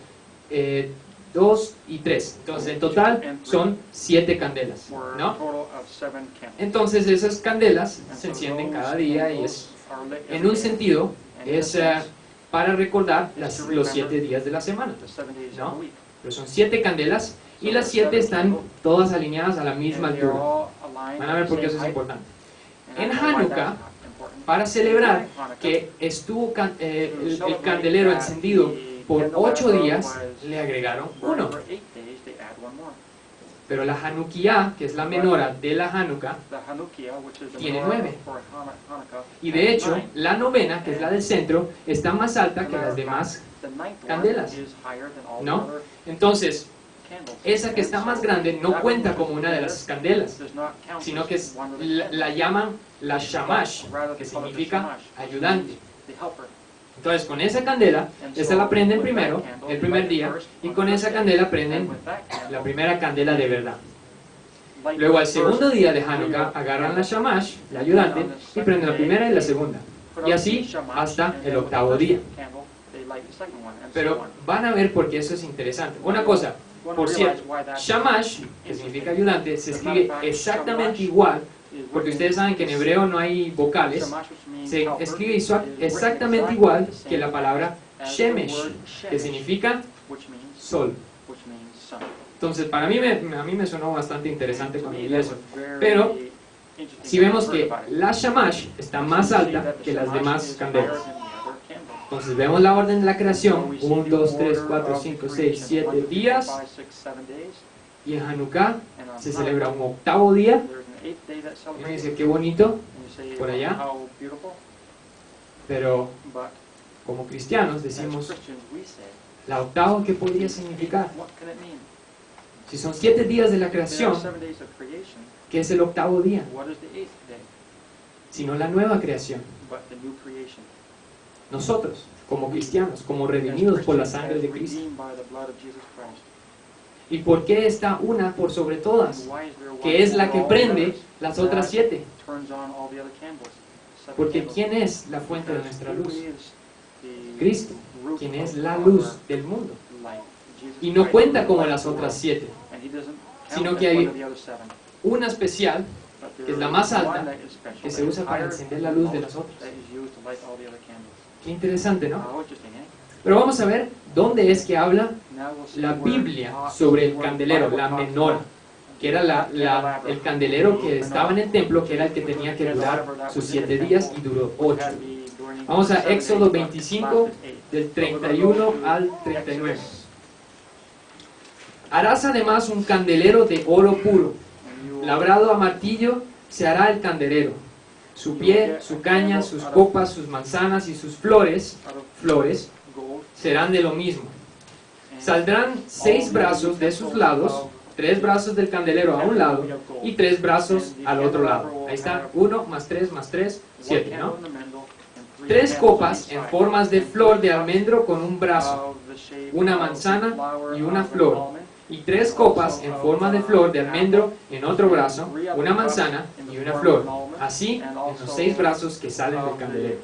A: 2 y 3, entonces en total son 7 candelas, ¿no? Entonces esas candelas se encienden cada día y es, en un sentido, es para recordar los 7 días de la semana, ¿no? Pero son 7 candelas y las 7 están todas alineadas a la misma altura. Van a ver por qué eso es importante. En Hanukkah, para celebrar que estuvo el candelero encendido por 8 días, le agregaron 1. Pero la Hanukkah, que es la menora de la Hanukkah, tiene 9. Y de hecho, la novena, que es la del centro, está más alta que las demás candelas, ¿no? Entonces, esa que está más grande no cuenta como una de las candelas, sino que la llaman la shamash, que significa ayudante. Entonces, con esa candela, esta la prenden primero, el primer día, y con esa candela prenden la primera candela de verdad. Luego, al segundo día de Hanukkah, agarran la shamash, la ayudante, y prenden la primera y la segunda. Y así hasta el octavo día. Pero van a ver por qué eso es interesante. Una cosa, por cierto, shamash, que significa ayudante, se escribe exactamente igual, porque ustedes saben que en hebreo no hay vocales, se escribe exactamente igual que la palabra shemesh, que significa sol. Entonces, para mí me sonó bastante interesante cuando vi eso. Pero, si vemos que la shamash está más alta que las demás candelas. Entonces, vemos la orden de la creación, 1, 2, 3, 4, 5, 6, 7 días. Y en Hanukkah se celebra un octavo día. Fíjense qué bonito por allá. Pero como cristianos decimos, la octava, ¿qué podría significar? Si son 7 días de la creación, ¿qué es el octavo día? Sino la nueva creación. Nosotros, como cristianos, como redimidos por la sangre de Cristo. ¿Y por qué está una por sobre todas? Que es la que prende las otras 7. Porque ¿quién es la fuente de nuestra luz? Cristo, quien es la luz del mundo. Y no cuenta como las otras 7, sino que hay una especial, que es la más alta, que se usa para encender la luz de las otras. Qué interesante, ¿no? Pero vamos a ver dónde es que habla la Biblia sobre el candelero, la menora, que era el candelero que estaba en el templo, que era el que tenía que durar sus 7 días y duró 8. Vamos a Éxodo 25, del 31 al 39. Harás además un candelero de oro puro, labrado a martillo se hará el candelero. Su pie, su caña, sus copas, sus manzanas y sus flores serán de lo mismo. Saldrán 6 brazos de sus lados, 3 brazos del candelero a un lado y 3 brazos al otro lado. Ahí está, 1 más 3 más 3, 7, ¿no? 3 copas en formas de flor de almendro con un brazo, una manzana y una flor. Y 3 copas en forma de flor de almendro en otro brazo, una manzana y una flor. Así en los 6 brazos que salen del candelero.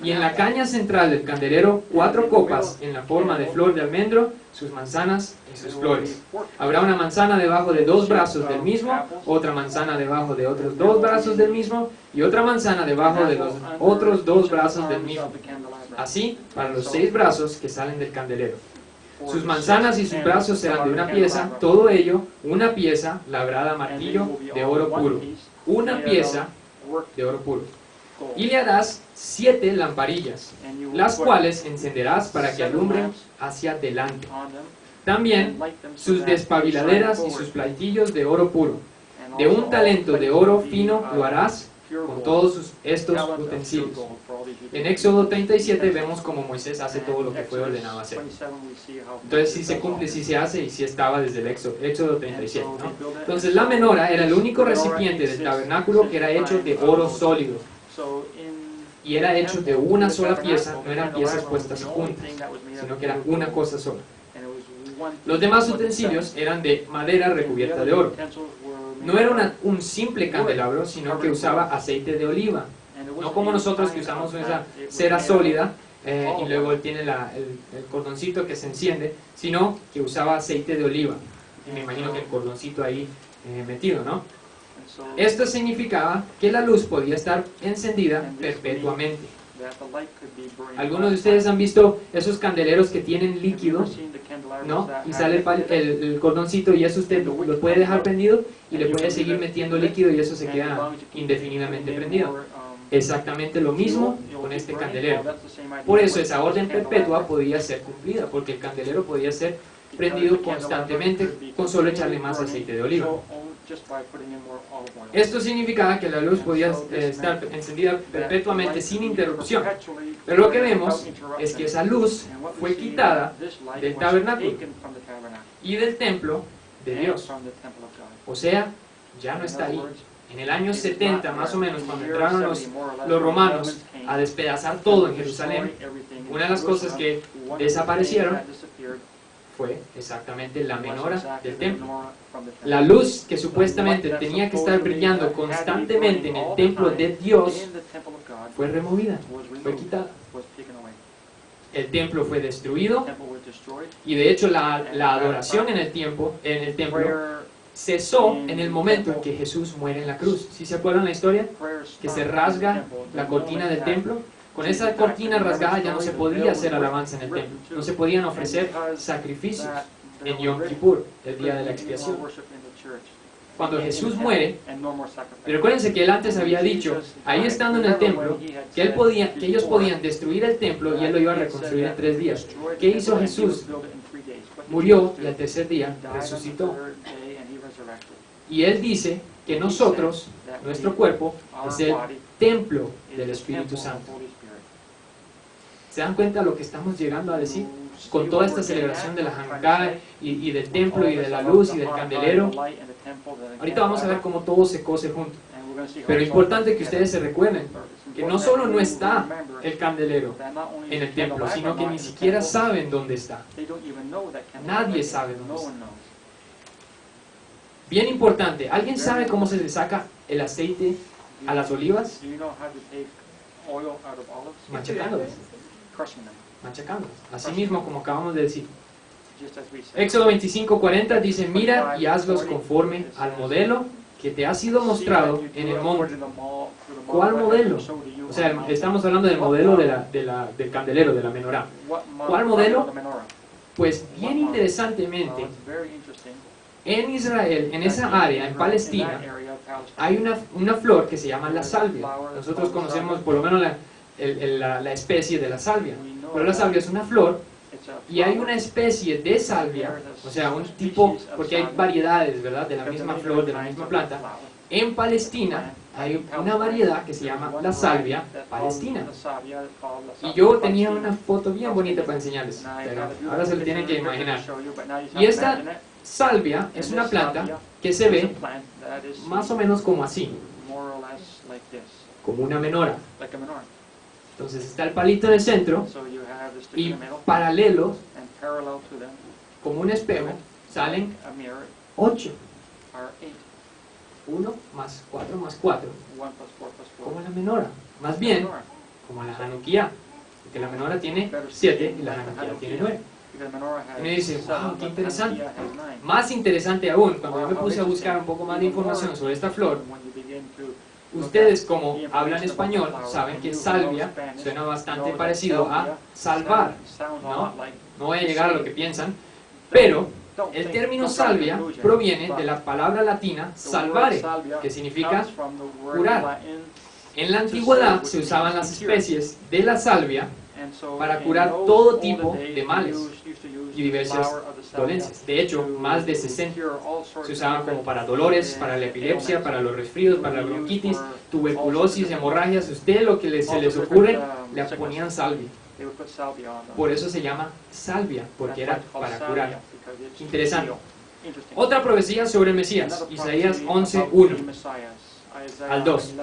A: Y en la caña central del candelero 4 copas en la forma de flor de almendro, sus manzanas y sus flores. Habrá una manzana debajo de 2 brazos del mismo, otra manzana debajo de otros 2 brazos del mismo y otra manzana debajo de los otros 2 brazos del mismo. Así para los 6 brazos que salen del candelero. Sus manzanas y sus brazos eran de una pieza, todo ello una pieza labrada a martillo de oro puro. Una pieza de oro puro. Y le harás 7 lamparillas, las cuales encenderás para que alumbren hacia adelante. También sus despabiladeras y sus platillos de oro puro. De un talento de oro fino lo harás con todos estos utensilios. En Éxodo 37 vemos cómo Moisés hace todo lo que fue ordenado hacer. Entonces si se cumple, si se hace y si estaba desde el Éxodo 37, ¿no? Entonces la menora era el único recipiente del tabernáculo que era hecho de oro sólido. Y era hecho de una sola pieza, no eran piezas puestas juntas, sino que era una cosa sola. Los demás utensilios eran de madera recubierta de oro. No era un simple candelabro, sino que usaba aceite de oliva. No como nosotros que usamos esa cera sólida y luego tiene el cordoncito que se enciende, sino que usaba aceite de oliva. Y me imagino que el cordoncito ahí metido, ¿no? Esto significaba que la luz podía estar encendida perpetuamente. Algunos de ustedes han visto esos candeleros que tienen líquido, ¿no? Y sale el cordoncito y eso usted lo puede dejar prendido y le puede seguir metiendo líquido y eso se queda indefinidamente prendido. Exactamente lo mismo con este candelero. Por eso esa orden perpetua podía ser cumplida, porque el candelero podía ser prendido constantemente con solo echarle más aceite de oliva. Esto significaba que la luz podía estar encendida perpetuamente sin interrupción. Pero lo que vemos es que esa luz fue quitada del tabernáculo y del templo de Dios. O sea, ya no está ahí. En el año 70, más o menos, cuando entraron los romanos a despedazar todo en Jerusalén, una de las cosas que desaparecieron fue exactamente la menora del templo. La luz que supuestamente tenía que estar brillando constantemente en el templo de Dios fue removida, fue quitada. El templo fue destruido y de hecho la adoración en el templo cesó en el momento en que Jesús muere en la cruz. ¿Sí se acuerdan la historia? Que se rasga la cortina del templo. Con esa cortina rasgada ya no se podía hacer alabanza en el templo. No se podían ofrecer sacrificios en Yom Kippur, el día de la expiación. Cuando Jesús muere, y recuérdense que él antes había dicho, ahí estando en el templo, que ellos podían destruir el templo y él lo iba a reconstruir en 3 días. ¿Qué hizo Jesús? Murió y al tercer día resucitó. Y él dice que nosotros, nuestro cuerpo, es el templo del Espíritu Santo. ¿Se dan cuenta de lo que estamos llegando a decir? Con toda esta celebración de la Hanukkah y del templo y de la luz y del candelero. Ahorita vamos a ver cómo todo se cose junto. Pero es importante que ustedes se recuerden que no solo no está el candelero en el templo, sino que ni siquiera saben dónde está. Nadie sabe dónde está. Bien importante, ¿alguien sabe cómo se le saca el aceite a las olivas? Machacándolas. Machacándolas. Así mismo como acabamos de decir. Éxodo 25:40 dice, mira y hazlos conforme al modelo que te ha sido mostrado en el monte. ¿Cuál modelo? O sea, estamos hablando del modelo del candelero, de la menorá. ¿Cuál modelo? Pues bien interesantemente, en Israel, en esa área, en Palestina, hay una flor que se llama la salvia. Nosotros conocemos por lo menos la especie de la salvia. Pero la salvia es una flor y hay una especie de salvia, o sea, un tipo, porque hay variedades, ¿verdad?, de la misma flor, de la misma planta. En Palestina hay una variedad que se llama la salvia palestina. Y yo tenía una foto bien bonita para enseñarles, pero ahora se lo tienen que imaginar. Y esta salvia es una planta que se ve más o menos como así, como una menora. Entonces está el palito en el centro y paralelo, como un espejo, salen 8. 1 más 4 más 4, como la menora, más bien como la Hanukkah, porque la menora tiene 7 y la Hanukkah tiene 9. Y me dice, wow, qué interesante. Más interesante aún, cuando yo me puse a buscar un poco más de información sobre esta flor, ustedes como hablan español saben que salvia suena bastante parecido a salvar, ¿no? no voy a llegar a lo que piensan, pero el término salvia proviene de la palabra latina salvare, que significa curar. En la antigüedad se usaban las especies de la salvia para curar todo tipo de males y diversas dolencias. De hecho, más de 60 se usaban como para dolores, para la epilepsia, para los resfríos, para la bronquitis, tuberculosis, hemorragias. Usted lo que se les ocurre, le ponían salvia. Por eso se llama salvia, porque era para curar. Interesante. Otra profecía sobre el Mesías, Isaías 11:1 al 2.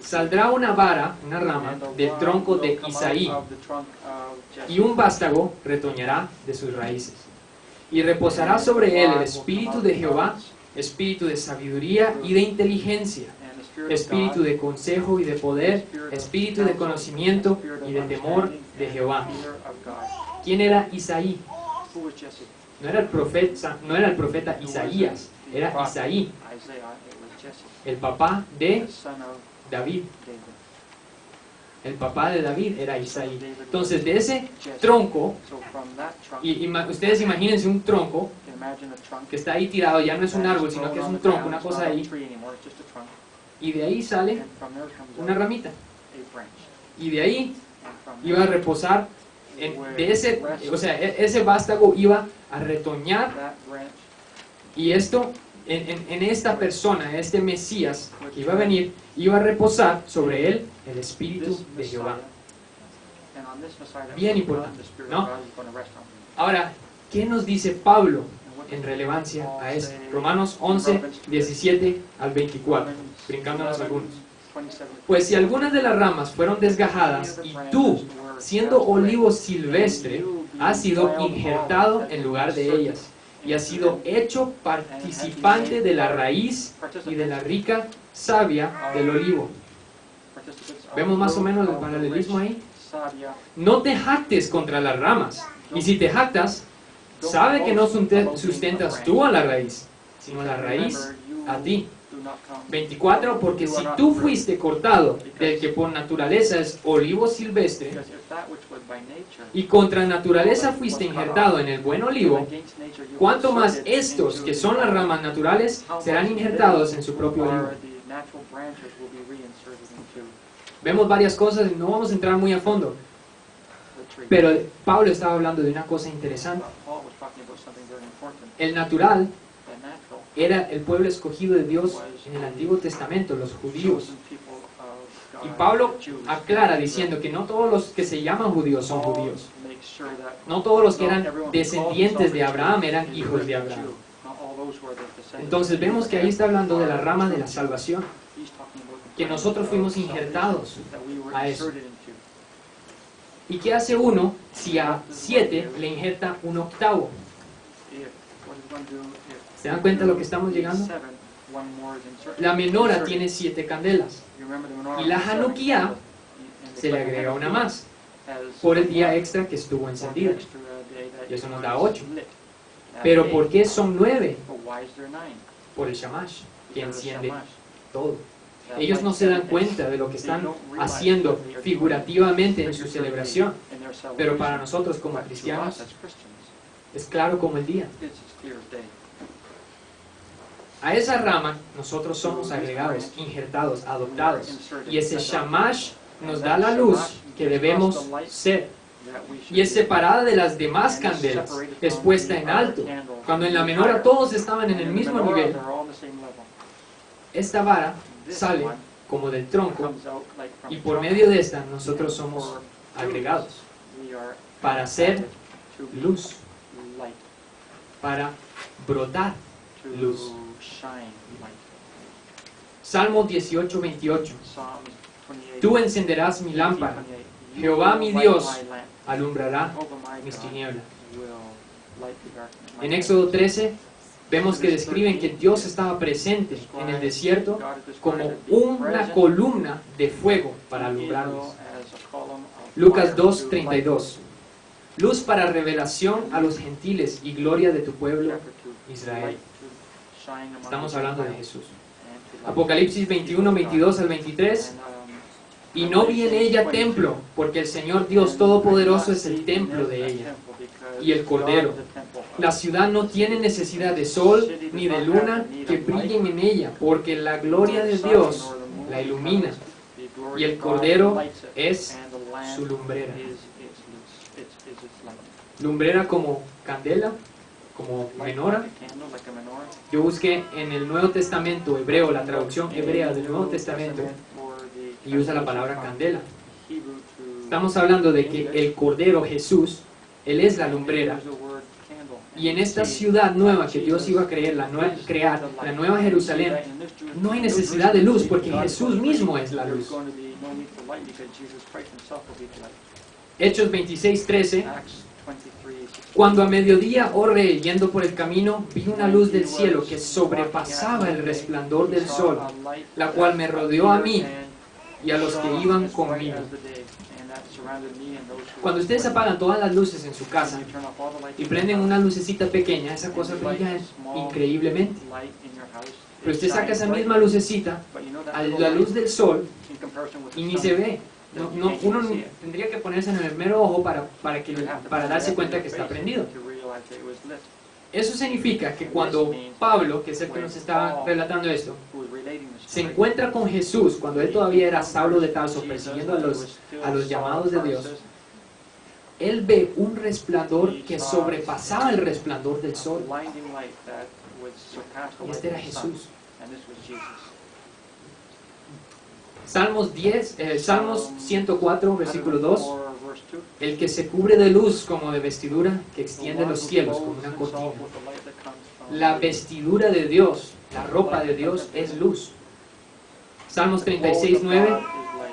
A: Saldrá una vara, una rama, del tronco de Isaí, y un vástago retoñará de sus raíces. Y reposará sobre él el espíritu de Jehová, espíritu de sabiduría y de inteligencia, espíritu de consejo y de poder, espíritu de conocimiento y de temor de Jehová. ¿Quién era Isaí? No era el profeta Isaías, era Isaí, el papá de David. El papá de David era Isaí. Entonces, de ese tronco, y ustedes imagínense un tronco que está ahí tirado, ya no es un árbol, sino que es un tronco, una cosa ahí, y de ahí sale una ramita. Y de ahí iba a reposar, ese vástago iba a retoñar, y esto, en esta persona, este Mesías que iba a venir, iba a reposar sobre él el Espíritu de Jehová. Bien importante, ¿no? Ahora, ¿qué nos dice Pablo en relevancia a esto? Romanos 11, 17 al 24, brincándonos algunos. Pues si algunas de las ramas fueron desgajadas y tú, siendo olivo silvestre, has sido injertado en lugar de ellas y has sido hecho participante de la raíz y de la rica savia del olivo. ¿Vemos más o menos el paralelismo ahí? No te jactes contra las ramas, y si te jactas, sabe que no sustentas tú a la raíz, sino la raíz a ti. 24, porque si tú fuiste cortado del que por naturaleza es olivo silvestre, y contra naturaleza fuiste injertado en el buen olivo, cuanto más estos, que son las ramas naturales, serán injertados en su propio olivo. Vemos varias cosas, no vamos a entrar muy a fondo, pero Pablo estaba hablando de una cosa interesante. El natural era el pueblo escogido de Dios en el Antiguo Testamento, los judíos. Y Pablo aclara diciendo que no todos los que se llaman judíos son judíos. No todos los que eran descendientes de Abraham eran hijos de Abraham. Entonces vemos que ahí está hablando de la rama de la salvación, que nosotros fuimos injertados a eso. ¿Y qué hace uno si a 7 le injerta un octavo? ¿Se dan cuenta de lo que estamos llegando? La menora tiene 7 candelas. Y la Hanukkah se le agrega una más, por el día extra que estuvo encendida. Y eso nos da 8. Pero ¿por qué son 9? Por el Shamash, que enciende todo. Ellos no se dan cuenta de lo que están haciendo figurativamente en su celebración. Pero para nosotros como cristianos, es claro como el día. A esa rama nosotros somos agregados, injertados, adoptados. Y ese Shamash nos da la luz que debemos ser. Y es separada de las demás candelas, es puesta en alto. Cuando en la menora todos estaban en el mismo nivel, esta vara sale como del tronco, y por medio de esta nosotros somos agregados para ser luz, para brotar luz. Salmo 18, 28. Tú encenderás mi lámpara, Jehová mi Dios alumbrará mis tinieblas. En Éxodo 13 vemos que describen que Dios estaba presente en el desierto como una columna de fuego para alumbrarlos. Lucas 2, 32. Luz para revelación a los gentiles y gloria de tu pueblo Israel. Estamos hablando de Jesús. Apocalipsis 21, 22 al 23. Y no vi en ella templo, porque el Señor Dios Todopoderoso es el templo de ella, y el Cordero. La ciudad no tiene necesidad de sol ni de luna que brillen en ella, porque la gloria de Dios la ilumina, y el Cordero es su lumbrera. Lumbrera como candela, como menora. Yo busqué en el Nuevo Testamento hebreo, la traducción hebrea del Nuevo Testamento, y usa la palabra candela. Estamos hablando de que el Cordero Jesús, Él es la lumbrera. Y en esta ciudad nueva que Dios iba a crear, la nueva Jerusalén, no hay necesidad de luz, porque Jesús mismo es la luz. Hechos 26:13. Cuando a mediodía oré yendo por el camino, vi una luz del cielo que sobrepasaba el resplandor del sol, la cual me rodeó a mí y a los que iban conmigo. Cuando ustedes apagan todas las luces en su casa y prenden una lucecita pequeña, esa cosa brilla increíblemente. Pero usted saca esa misma lucecita a la luz del sol y ni se ve. Uno tendría que ponerse en el mero ojo para darse cuenta que está prendido. Eso significa que cuando Pablo, que es el que nos está relatando esto, se encuentra con Jesús, cuando él todavía era Saulo de Tarso, persiguiendo a los llamados de Dios, él ve un resplandor que sobrepasaba el resplandor del sol. Y este era Jesús. Salmos 104, versículo 2. El que se cubre de luz como de vestidura, que extiende los cielos como una cortina. La vestidura de Dios, la ropa de Dios es luz. Salmos 36:9.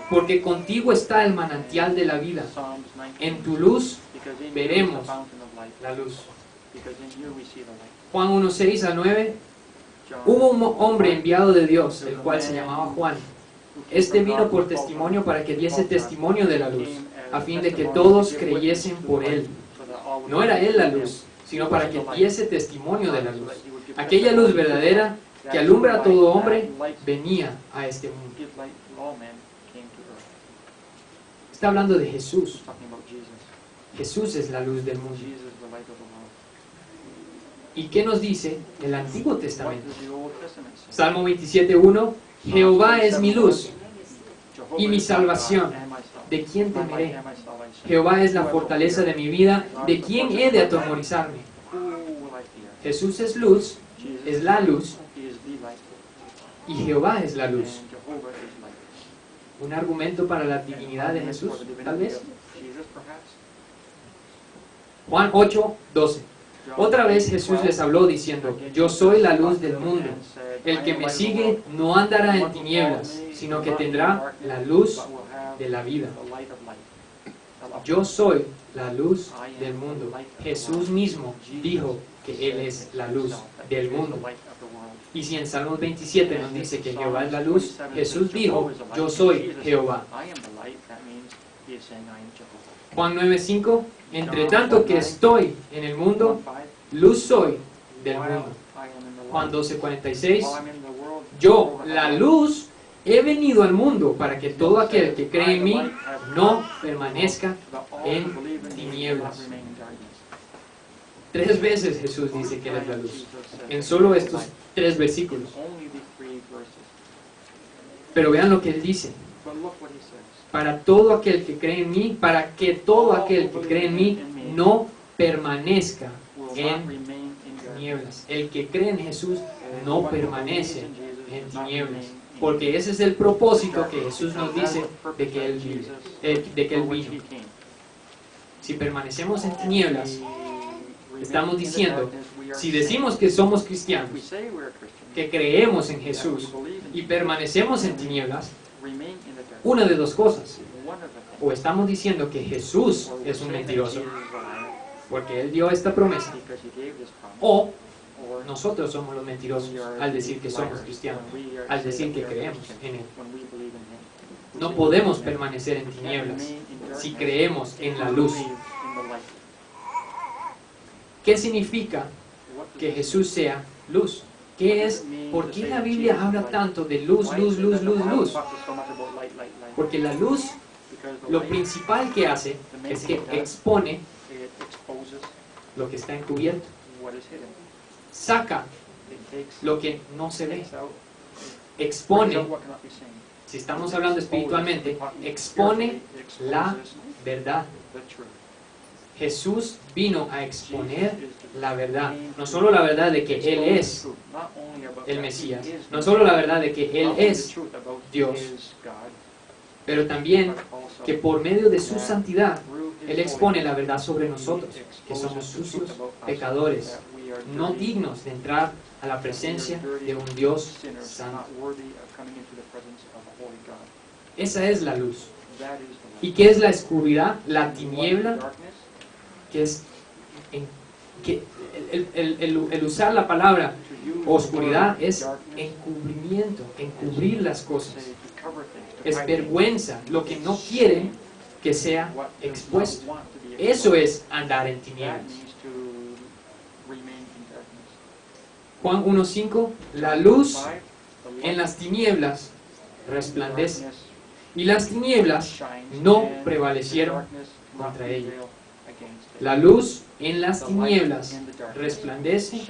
A: Porque contigo está el manantial de la vida. En tu luz veremos la luz. Juan 1:6-9. Hubo un hombre enviado de Dios, el cual se llamaba Juan. Este vino por testimonio para que diese testimonio de la luz, a fin de que todos creyesen por él. No era él la luz, sino para que diese testimonio de la luz. Aquella luz verdadera que alumbra a todo hombre venía a este mundo. Está hablando de Jesús. Jesús es la luz del mundo. ¿Y qué nos dice el Antiguo Testamento? Salmo 27:1. Jehová es mi luz y mi salvación. ¿De quién temeré? Jehová es la fortaleza de mi vida. ¿De quién he de atemorizarme? Jesús es luz, es la luz, y Jehová es la luz. ¿Un argumento para la divinidad de Jesús, tal vez? Juan 8:12. Otra vez Jesús les habló diciendo: yo soy la luz del mundo. El que me sigue no andará en tinieblas, sino que tendrá la luz de la vida. Yo soy la luz del mundo. Jesús mismo dijo que Él es la luz del mundo. Y si en Salmos 27 nos dice que Jehová es la luz, Jesús dijo: yo soy Jehová. Juan 9:5. Entre tanto que estoy en el mundo, luz soy del mundo. Juan 12:46. Yo, la luz, he venido al mundo para que todo aquel que cree en mí no permanezca en tinieblas. 3 veces Jesús dice que Él es la luz, en solo estos 3 versículos. Pero vean lo que Él dice: para todo aquel que cree en mí, para que todo aquel que cree en mí no permanezca en tinieblas. El que cree en Jesús no permanece en tinieblas, porque ese es el propósito que Jesús nos dice de que Él vino. Si permanecemos en tinieblas, estamos diciendo, si decimos que somos cristianos, que creemos en Jesús y permanecemos en tinieblas, una de dos cosas: o estamos diciendo que Jesús es un mentiroso porque Él dio esta promesa, o nosotros somos los mentirosos al decir que somos cristianos, al decir que creemos en Él. No podemos permanecer en tinieblas si creemos en la luz. ¿Qué significa que Jesús sea luz? ¿Por qué la Biblia habla tanto de luz, luz, luz, luz, luz? Porque la luz, lo principal que hace es que expone lo que está encubierto. Saca lo que no se ve. Expone, si estamos hablando espiritualmente, expone la verdad. Jesús vino a exponer la verdad. No solo la verdad de que Él es el Mesías, no solo la verdad de que Él es Dios, pero también que por medio de su santidad, Él expone la verdad sobre nosotros, que somos sucios, pecadores, no dignos de entrar a la presencia de un Dios santo. Esa es la luz. ¿Y qué es la oscuridad? La tiniebla, que es el usar la palabra oscuridad es encubrimiento, encubrir las cosas. Es vergüenza, lo que no quieren que sea expuesto. Eso es andar en tinieblas. Juan 1:5, la luz en las tinieblas resplandece, y las tinieblas no prevalecieron contra ella. La luz en las tinieblas resplandece,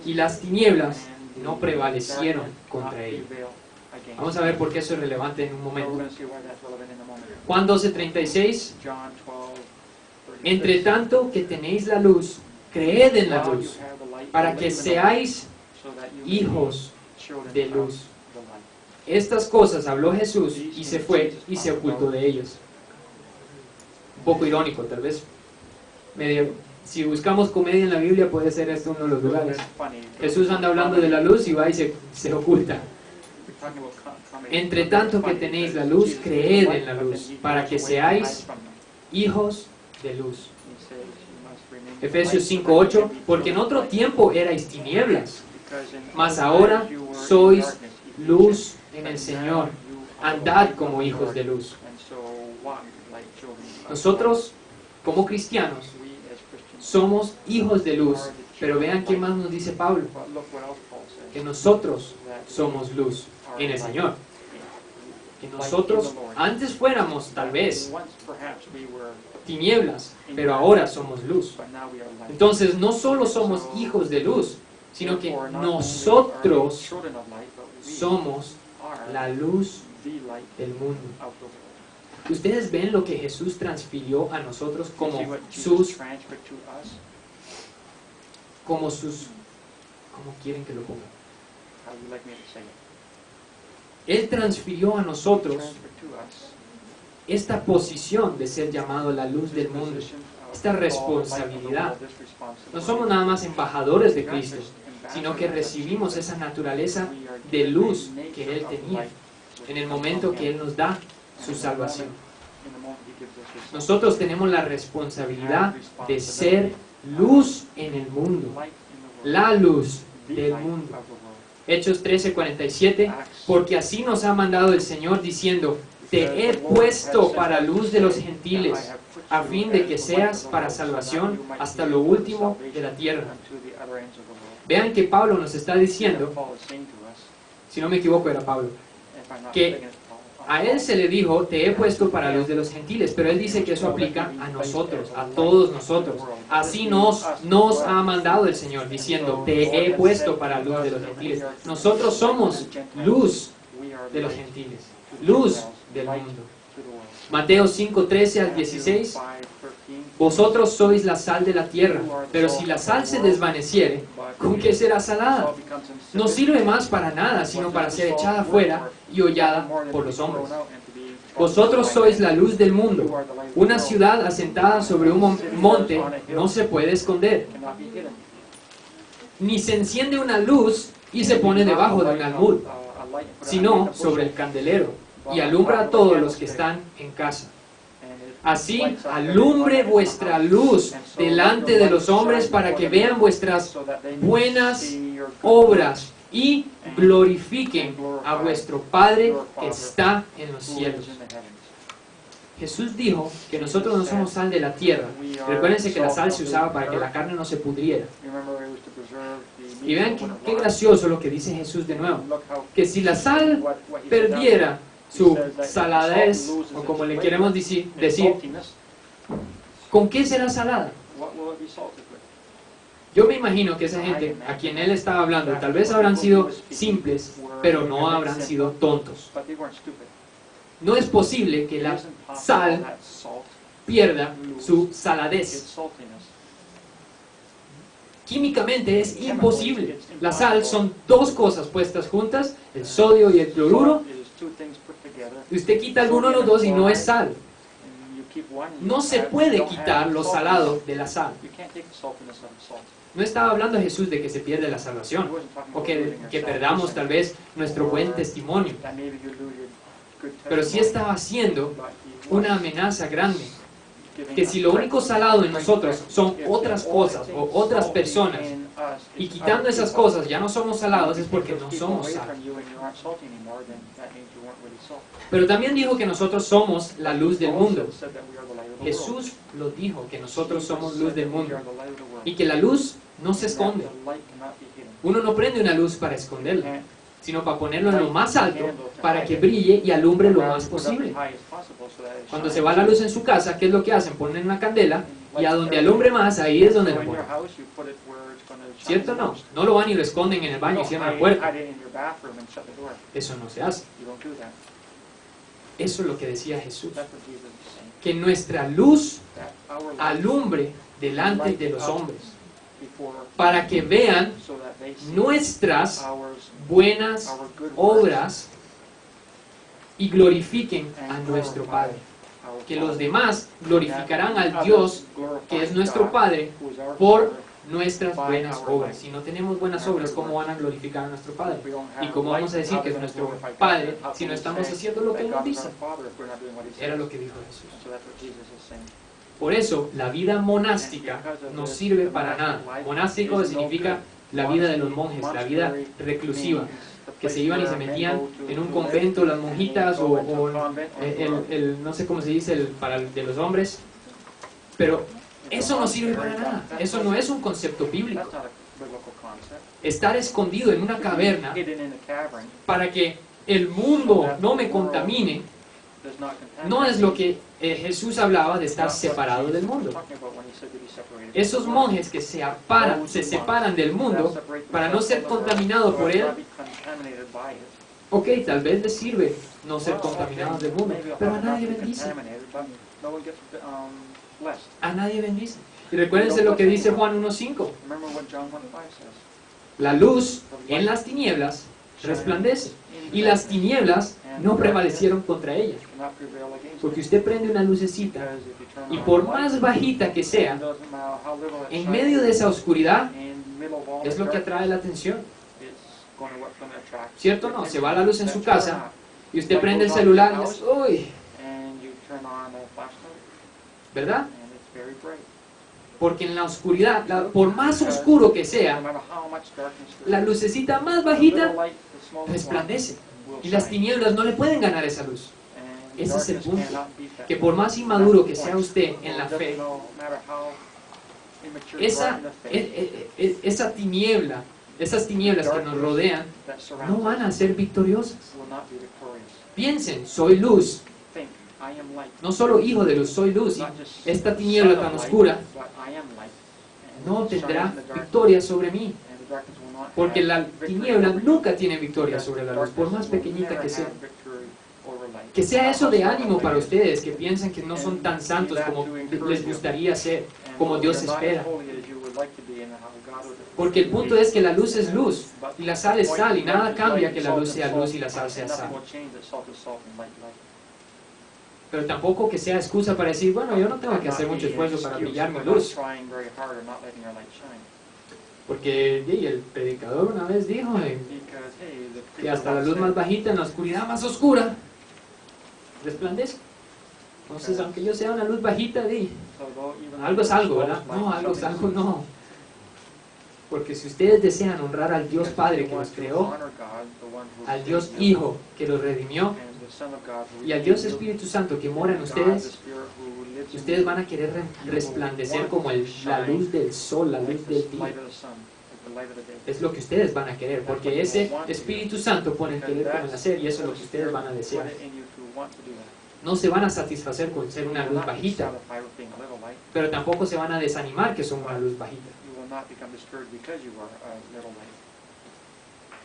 A: y las tinieblas no prevalecieron contra ella. Vamos a ver por qué eso es relevante en un momento. Juan 12:36, entre tanto que tenéis la luz, creed en la luz, para que seáis hijos de luz. Estas cosas habló Jesús y se fue y se ocultó de ellos. Un poco irónico, tal vez. Si buscamos comedia en la Biblia, puede ser esto uno de los lugares. Jesús anda hablando de la luz y va y se oculta. Entre tanto que tenéis la luz, creed en la luz, para que seáis hijos de luz. Efesios 5:8, porque en otro tiempo erais tinieblas, mas ahora sois luz en el Señor. Andad como hijos de luz. Nosotros, como cristianos, somos hijos de luz. Pero vean qué más nos dice Pablo. Que nosotros somos luz en el Señor. Que nosotros antes fuéramos tal vez tinieblas, pero ahora somos luz. Entonces no solo somos hijos de luz, sino que nosotros somos la luz del mundo. ¿Ustedes ven lo que Jesús transfirió a nosotros como sus, ¿cómo quieren que lo ponga? Él transfirió a nosotros esta posición de ser llamado la luz del mundo, esta responsabilidad. No somos nada más embajadores de Cristo, sino que recibimos esa naturaleza de luz que Él tenía en el momento que Él nos da su salvación. Nosotros tenemos la responsabilidad de ser luz en el mundo, la luz del mundo. Hechos 13:47, porque así nos ha mandado el Señor diciendo, te he puesto para luz de los gentiles, a fin de que seas para salvación hasta lo último de la tierra. Vean que Pablo nos está diciendo, si no me equivoco era Pablo, que a él se le dijo, te he puesto para luz de los gentiles, pero él dice que eso aplica a nosotros, a todos nosotros. Así nos ha mandado el Señor, diciendo, te he puesto para luz de los gentiles. Nosotros somos luz de los gentiles, luz del mundo. Mateo 5:13 al 16, vosotros sois la sal de la tierra, pero si la sal se desvaneciere, ¿con qué será salada? No sirve más para nada, sino para ser echada fuera y hollada por los hombres. Vosotros sois la luz del mundo. Una ciudad asentada sobre un monte no se puede esconder. Ni se enciende una luz y se pone debajo de un almud, sino sobre el candelero, y alumbra a todos los que están en casa. Así alumbre vuestra luz delante de los hombres para que vean vuestras buenas obras y glorifiquen a vuestro Padre que está en los cielos. Jesús dijo que nosotros no somos sal de la tierra. Recuérdense que la sal se usaba para que la carne no se pudriera. Y vean qué gracioso lo que dice Jesús de nuevo. Que si la sal perdiera su saladez, o como le queremos decir, ¿con qué será salada? Yo me imagino que esa gente a quien él estaba hablando tal vez habrán sido simples, pero no habrán sido tontos. No es posible que la sal pierda su saladez. Químicamente es imposible. La sal son dos cosas puestas juntas, el sodio y el cloruro. Y usted quita alguno de los dos y no es sal. No se puede quitar lo salado de la sal. No estaba hablando Jesús de que se pierde la salvación, o que perdamos tal vez nuestro buen testimonio. Pero sí estaba haciendo una amenaza grande, que si lo único salado en nosotros son otras cosas o otras personas, y quitando esas cosas ya no somos salados, es porque no somos salados. Pero también dijo que nosotros somos la luz del mundo. Jesús lo dijo, que nosotros somos luz del mundo, y que la luz no se esconde. Uno no prende una luz para esconderla, sino para ponerlo en lo más alto, para que brille y alumbre lo más posible. Cuando se va la luz en su casa, ¿qué es lo que hacen? Ponen una candela, y a donde alumbre más, ahí es donde lo ponen. ¿Cierto o no? No lo van y lo esconden en el baño y cierran la puerta. Eso no se hace. Eso es lo que decía Jesús. Que nuestra luz alumbre delante de los hombres, para que vean nuestras buenas obras y glorifiquen a nuestro Padre. Que los demás glorificarán al Dios que es nuestro Padre por nuestras buenas obras. Si no tenemos buenas obras, ¿cómo van a glorificar a nuestro Padre? ¿Y cómo vamos a decir que es nuestro Padre si no estamos haciendo lo que Él nos dice? Era lo que dijo Jesús. Por eso, la vida monástica no sirve para nada. Monástico significa la vida de los monjes, la vida reclusiva, que se iban y se metían en un convento, las monjitas, o no sé cómo se dice, para el de los hombres. Pero eso no sirve para nada. Eso no es un concepto bíblico. Estar escondido en una caverna para que el mundo no me contamine, no es lo que Jesús hablaba de estar separado del mundo. Esos monjes que se separan del mundo para no ser contaminados por él, ok, tal vez les sirve no ser contaminados del mundo, pero a nadie bendice. A nadie bendice. Y recuérdense lo que dice Juan 1:5. La luz en las tinieblas resplandece, y las tinieblas no prevalecieron contra ella. Porque usted prende una lucecita, y por más bajita que sea, en medio de esa oscuridad, es lo que atrae la atención. ¿Cierto o no? Se va la luz en su casa, y usted prende el celular y es, uy, ¿verdad? Porque en la oscuridad, por más oscuro que sea, la lucecita más bajita resplandece. Y las tinieblas no le pueden ganar esa luz. Ese es el punto. Que por más inmaduro que sea usted en la fe, esa tiniebla, esas tinieblas que nos rodean, no van a ser victoriosas. Piensen, soy luz. No solo hijo de luz, soy luz. Y esta tiniebla tan oscura no tendrá victoria sobre mí. Porque la tiniebla nunca tiene victoria sobre la luz, por más pequeñita que sea. Que sea eso de ánimo para ustedes, que piensan que no son tan santos como les gustaría ser, como Dios espera. Porque el punto es que la luz es luz, y la sal es sal, y nada cambia que la luz sea luz y la sal sea sal. Pero tampoco que sea excusa para decir, bueno, yo no tengo que hacer mucho esfuerzo para brillar mi luz. Porque el predicador una vez dijo que hasta la luz más bajita en la oscuridad más oscura resplandece. Entonces, aunque yo sea una luz bajita, algo es algo, ¿verdad? No, algo es algo, no. Porque si ustedes desean honrar al Dios Padre que los creó, al Dios Hijo que los redimió, y al Dios Espíritu Santo que mora en ustedes, ustedes van a querer resplandecer como la luz del sol, la luz del día. Es lo que ustedes van a querer, porque ese Espíritu Santo pone el querer como el hacer, y eso es lo que ustedes van a desear. No se van a satisfacer con ser una luz bajita, pero tampoco se van a desanimar que son una luz bajita.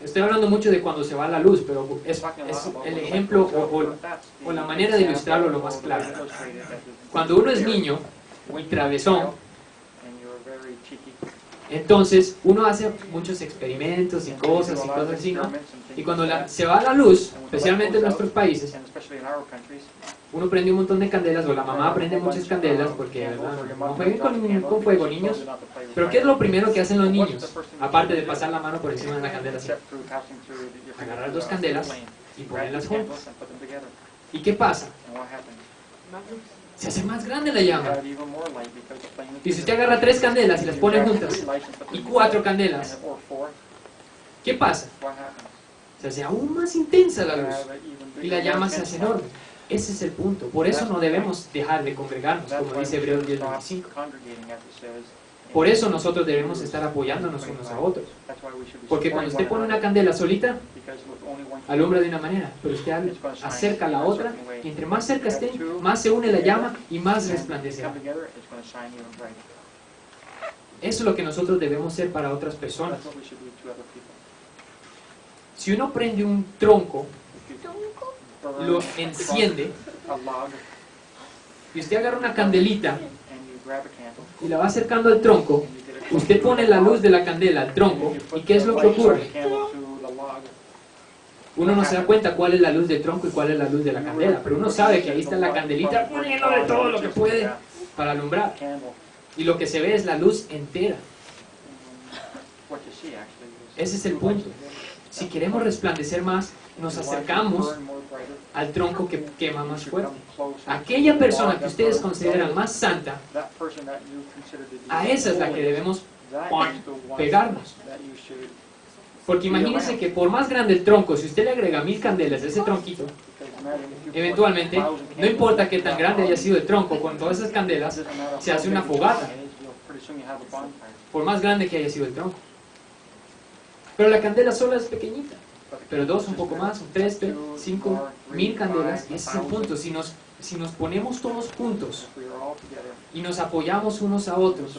A: Estoy hablando mucho de cuando se va la luz, pero es el ejemplo o la manera de ilustrarlo lo más claro. Cuando uno es niño y travesón, entonces uno hace muchos experimentos y cosas así, ¿no? Y cuando se va la luz, especialmente en nuestros países, uno prende un montón de candelas, o la mamá prende muchas candelas, porque no jueguen con fuego, niños. Pero ¿qué es lo primero que hacen los niños? Aparte de pasar la mano por encima de la candela así. Agarrar dos candelas y ponerlas juntas. ¿Y qué pasa? Se hace más grande la llama. Y si usted agarra 3 candelas y las pone juntas, y 4 candelas, ¿qué pasa? Se hace aún más intensa la luz, y la llama se hace enorme. Ese es el punto. Por eso no debemos dejar de congregarnos, como dice Hebreos 10:25. Por eso nosotros debemos estar apoyándonos unos a otros. Porque cuando usted pone una candela solita, alumbra de una manera, pero usted acerca a la otra, y entre más cerca esté, más se une la llama y más resplandecerá. Eso es lo que nosotros debemos ser para otras personas. Si uno prende un tronco, lo enciende, y usted agarra una candelita y la va acercando al tronco, usted pone la luz de la candela al tronco, ¿y qué es lo que ocurre? Uno no se da cuenta cuál es la luz del tronco y cuál es la luz de la candela, pero uno sabe que ahí está la candelita poniendo de todo lo que puede para alumbrar, y lo que se ve es la luz entera. Ese es el punto. Si queremos resplandecer más, nos acercamos al tronco que quema más fuerte. Aquella persona que ustedes consideran más santa, a esa es la que debemos pegarnos. Porque imagínense que por más grande el tronco, si usted le agrega 1000 candelas a ese tronquito, eventualmente, no importa qué tan grande haya sido el tronco, con todas esas candelas, se hace una fogata, por más grande que haya sido el tronco. Pero la candela sola es pequeñita. Pero 2 un poco más, 3, 5, 1000 candelas, y ese es el punto. Si nos ponemos todos juntos y nos apoyamos unos a otros,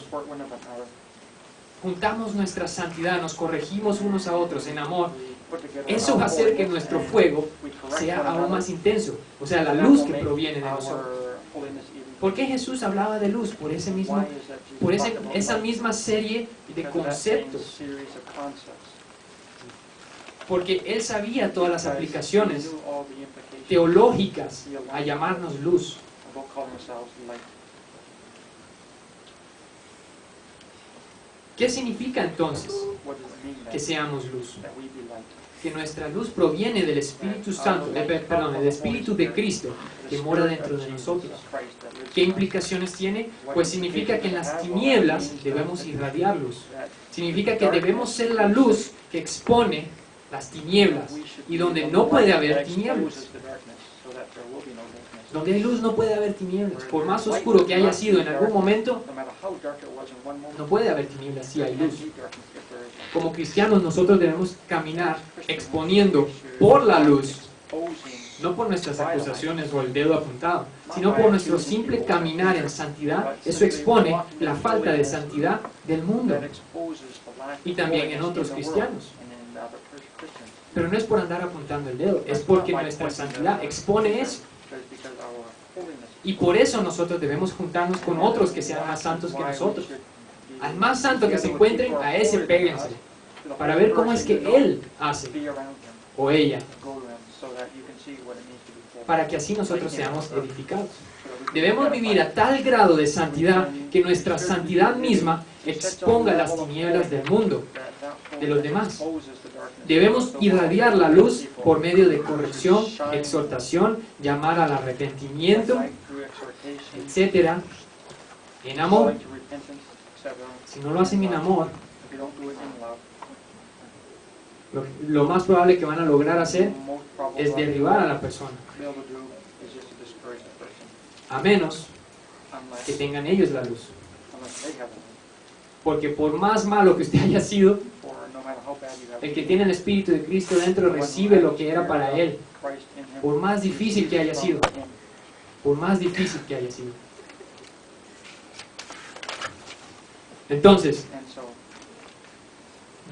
A: juntamos nuestra santidad, nos corregimos unos a otros en amor, eso va a hacer que nuestro fuego sea aún más intenso, o sea, la luz que proviene de nosotros. ¿Por qué Jesús hablaba de luz? Por esa misma serie de conceptos. Porque Él sabía todas las aplicaciones teológicas a llamarnos luz. ¿Qué significa entonces que seamos luz? Que nuestra luz proviene del Espíritu Santo, del Espíritu de Cristo que mora dentro de nosotros. ¿Qué implicaciones tiene? Pues significa que en las tinieblas debemos irradiar luz. Significa que debemos ser la luz que expone las tinieblas, y donde no puede haber tinieblas. Donde hay luz no puede haber tinieblas. Por más oscuro que haya sido en algún momento, no puede haber tinieblas si hay luz. Como cristianos nosotros debemos caminar exponiendo por la luz, no por nuestras acusaciones o el dedo apuntado, sino por nuestro simple caminar en santidad. Eso expone la falta de santidad del mundo y también en otros cristianos. Pero no es por andar apuntando el dedo, es porque nuestra santidad expone eso. Y por eso nosotros debemos juntarnos con otros que sean más santos que nosotros. Al más santo que se encuentren, a ese péguense, para ver cómo es que él hace, o ella, para que así nosotros seamos edificados. Debemos vivir a tal grado de santidad que nuestra santidad misma exponga las tinieblas del mundo, de los demás. Debemos irradiar la luz por medio de corrección, exhortación, llamar al arrepentimiento, etcétera, en amor. Si no lo hacen en amor, lo más probable que van a lograr hacer es derribar a la persona, a menos que tengan ellos la luz. Porque por más malo que usted haya sido, el que tiene el Espíritu de Cristo dentro recibe lo que era para él, por más difícil que haya sido. Por más difícil que haya sido. Entonces,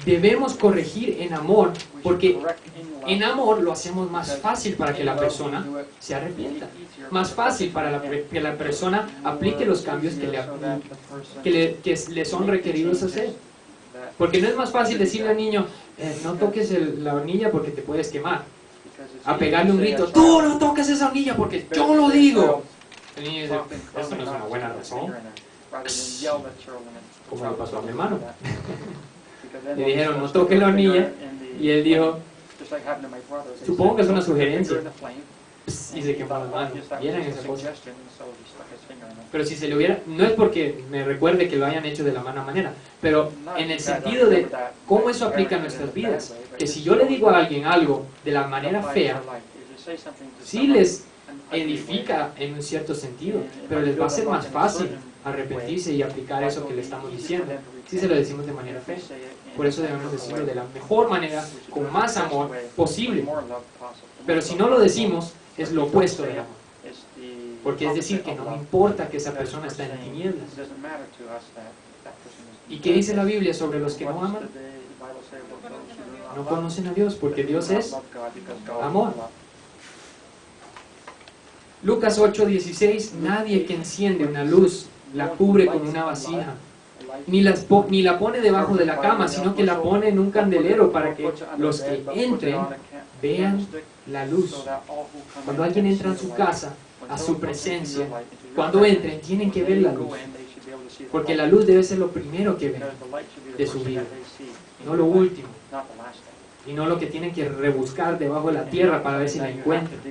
A: debemos corregir en amor, porque en amor lo hacemos más fácil para que la persona se arrepienta. Más fácil para que la persona aplique los cambios que le son requeridos hacer. Porque no es más fácil decirle al niño, no toques la hornilla porque te puedes quemar, a pegarle un grito, tú no toques esa hornilla porque yo lo digo. El niño dice, esto no es una buena razón. Como le pasó a mi hermano. Le dijeron, no toque la hornilla, y él dijo, supongo que es una sugerencia, y se quemó las manos. ¿Vieron esa cosa? Pero si se le hubiera, no es porque me recuerde que lo hayan hecho de la mala manera, pero en el sentido de cómo eso aplica a nuestras vidas, que si yo le digo a alguien algo de la manera fea, sí les edifica en un cierto sentido, pero les va a ser más fácil arrepentirse y aplicar eso que le estamos diciendo, si se lo decimos de manera fea. Por eso debemos decirlo de la mejor manera, con más amor posible. Pero si no lo decimos, es lo opuesto de amor. Porque es decir que no me importa que esa persona está en tinieblas. ¿Y qué dice la Biblia sobre los que no aman? No conocen a Dios, porque Dios es amor. Lucas 8:16, nadie que enciende una luz la cubre con una vasija, ni la pone debajo de la cama, sino que la pone en un candelero para que los que entren vean la luz. Cuando alguien entra en su casa, a su presencia, cuando entren, tienen que ver la luz. Porque la luz debe ser lo primero que ven de su vida, no lo último. Y no lo que tienen que rebuscar debajo de la tierra para ver si la encuentran.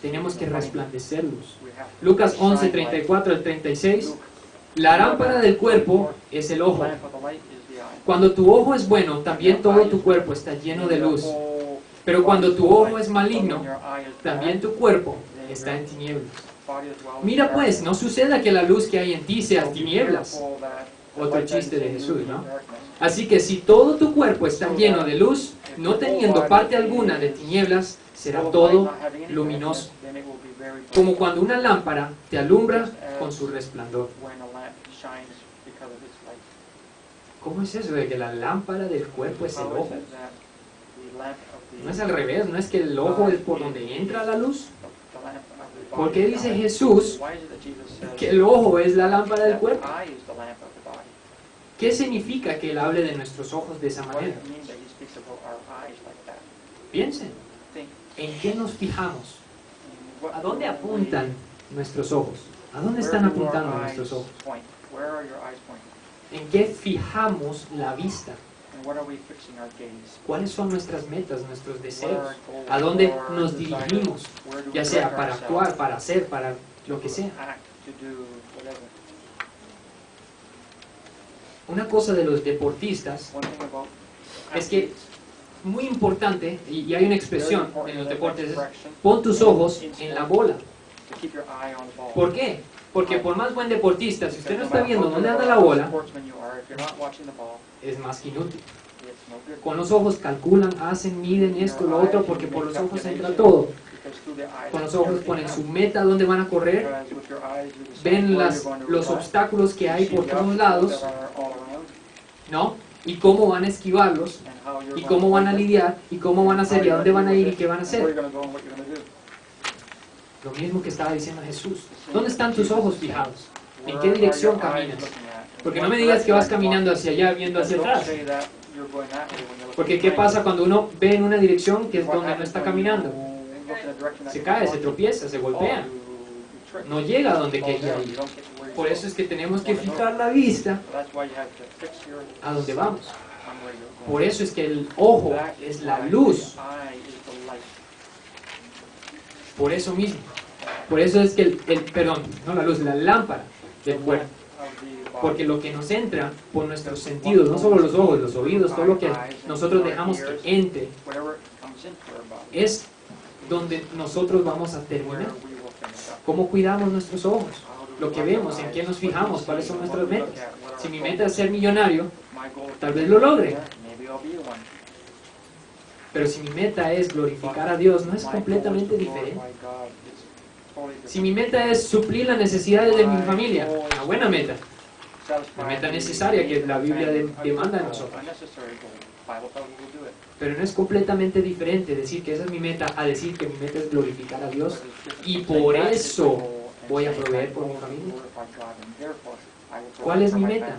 A: Tenemos que resplandecer luz. Lucas 11:34 al 36. La lámpara del cuerpo es el ojo. Cuando tu ojo es bueno, también todo tu cuerpo está lleno de luz. Pero cuando tu ojo es maligno, también tu cuerpo está en tinieblas. Mira pues, no suceda que la luz que hay en ti sea tinieblas. Otro chiste de Jesús, ¿no? Así que si todo tu cuerpo está lleno de luz, no teniendo parte alguna de tinieblas, será todo luminoso. Como cuando una lámpara te alumbra con su resplandor. ¿Cómo es eso de que la lámpara del cuerpo es el ojo? No es al revés, no es que el ojo es por donde entra la luz. ¿Por qué dice Jesús que el ojo es la lámpara del cuerpo? ¿Qué significa que Él hable de nuestros ojos de esa manera? Piensen, ¿en qué nos fijamos? ¿A dónde apuntan nuestros ojos? ¿A dónde están apuntando nuestros ojos? ¿En qué fijamos la vista? ¿Cuáles son nuestras metas, nuestros deseos? ¿A dónde nos dirigimos? Ya sea para actuar, para hacer, para lo que sea. Una cosa de los deportistas es que, muy importante, y hay una expresión en los deportes, es, pon tus ojos en la bola. ¿Por qué? Porque por más buen deportista, si usted no está viendo dónde anda la bola, es más que inútil. Con los ojos calculan, hacen, miden esto, lo otro, porque por los ojos entra todo. Con los ojos ponen su meta, dónde van a correr, ven los obstáculos que hay por todos lados, ¿no? Y cómo van a esquivarlos, y cómo van a lidiar, y cómo van a hacer, y a dónde van a ir, y qué van a hacer. Lo mismo que estaba diciendo Jesús. ¿Dónde están tus ojos fijados? ¿En qué dirección caminas? Porque no me digas que vas caminando hacia allá, viendo hacia atrás. Porque ¿qué pasa cuando uno ve en una dirección que es donde no está caminando? Se cae, se tropieza, se golpea. No llega a donde quería ir. Por eso es que tenemos que fijar la vista a donde vamos. Por eso es que el ojo es la luz. Por eso mismo. Por eso es que no la luz, la lámpara del cuerpo. Porque lo que nos entra por nuestros sentidos, no solo los ojos, los oídos, todo lo que nosotros dejamos que entre es donde nosotros vamos a terminar. ¿Cómo cuidamos nuestros ojos? Lo que vemos, en qué nos fijamos, cuáles son nuestras metas. Si mi meta es ser millonario, tal vez lo logre. Pero si mi meta es glorificar a Dios, no es completamente diferente. Si mi meta es suplir las necesidades de mi familia, una buena meta, la meta necesaria que la Biblia demanda de nosotros. Pero no es completamente diferente decir que esa es mi meta a decir que mi meta es glorificar a Dios y por eso voy a proveer por mi familia. ¿Cuál es mi meta?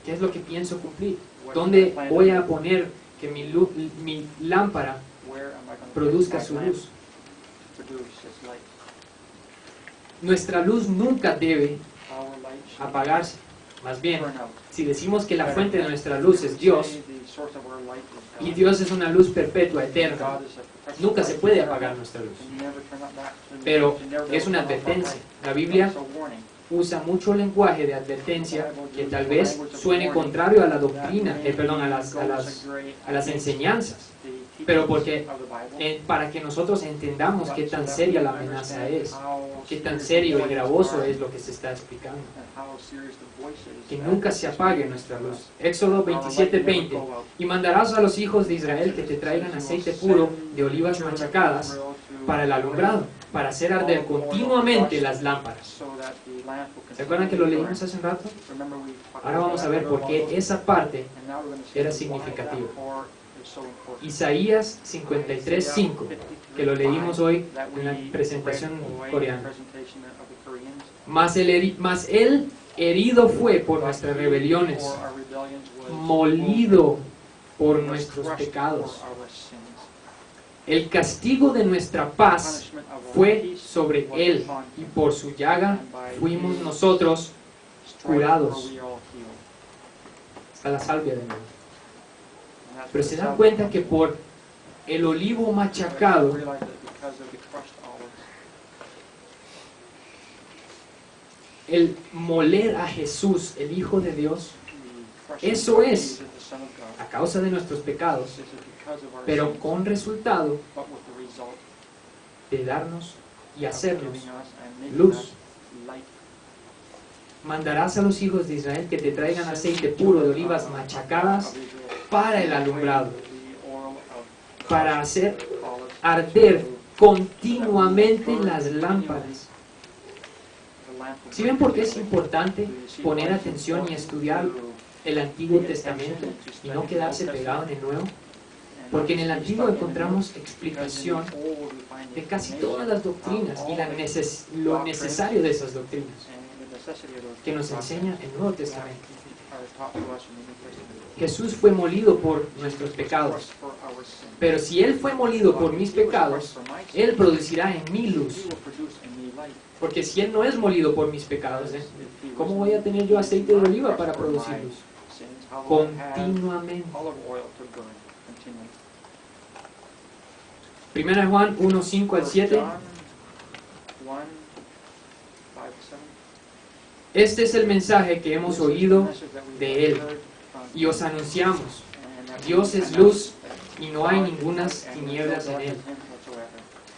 A: ¿Qué es lo que pienso cumplir? ¿Dónde voy a poner que mi lámpara produzca su luz? Nuestra luz nunca debe apagarse. Más bien, si decimos que la fuente de nuestra luz es Dios, y Dios es una luz perpetua, eterna, nunca se puede apagar nuestra luz. Pero es una advertencia. La Biblia usa mucho lenguaje de advertencia que tal vez suene contrario a la doctrina, a las enseñanzas. Pero porque para que nosotros entendamos qué tan seria la amenaza es, qué tan serio y gravoso es lo que se está explicando. Que nunca se apague nuestra luz. Éxodo 27:20. Y mandarás a los hijos de Israel que te traigan aceite puro de olivas machacadas para el alumbrado, para hacer arder continuamente las lámparas. ¿Se acuerdan que lo leímos hace un rato? Ahora vamos a ver por qué esa parte era significativa. Isaías 53:5, que lo leímos hoy en la presentación coreana. Mas él herido fue por nuestras rebeliones, molido por nuestros pecados. El castigo de nuestra paz fue sobre él, y por su llaga fuimos nosotros curados. Está la salvia de nuevo. Pero se dan cuenta que por el olivo machacado, el moler a Jesús, el Hijo de Dios, eso es a causa de nuestros pecados, pero con resultado de darnos y hacernos luz. Mandarás a los hijos de Israel que te traigan aceite puro de olivas machacadas para el alumbrado, para hacer arder continuamente las lámparas. ¿Sí ven por qué es importante poner atención y estudiar el Antiguo Testamento y no quedarse pegado en el Nuevo? Porque en el Antiguo encontramos explicación de casi todas las doctrinas y lo necesario de esas doctrinas que nos enseña el Nuevo Testamento. Jesús fue molido por nuestros pecados, pero si Él fue molido por mis pecados, Él producirá en mí luz. Porque si Él no es molido por mis pecados, ¿cómo voy a tener yo aceite de oliva para producir luz? Continuamente. 1 Juan 1:5-7. Este es el mensaje que hemos oído de Él y os anunciamos. Dios es luz y no hay ninguna tinieblas en Él.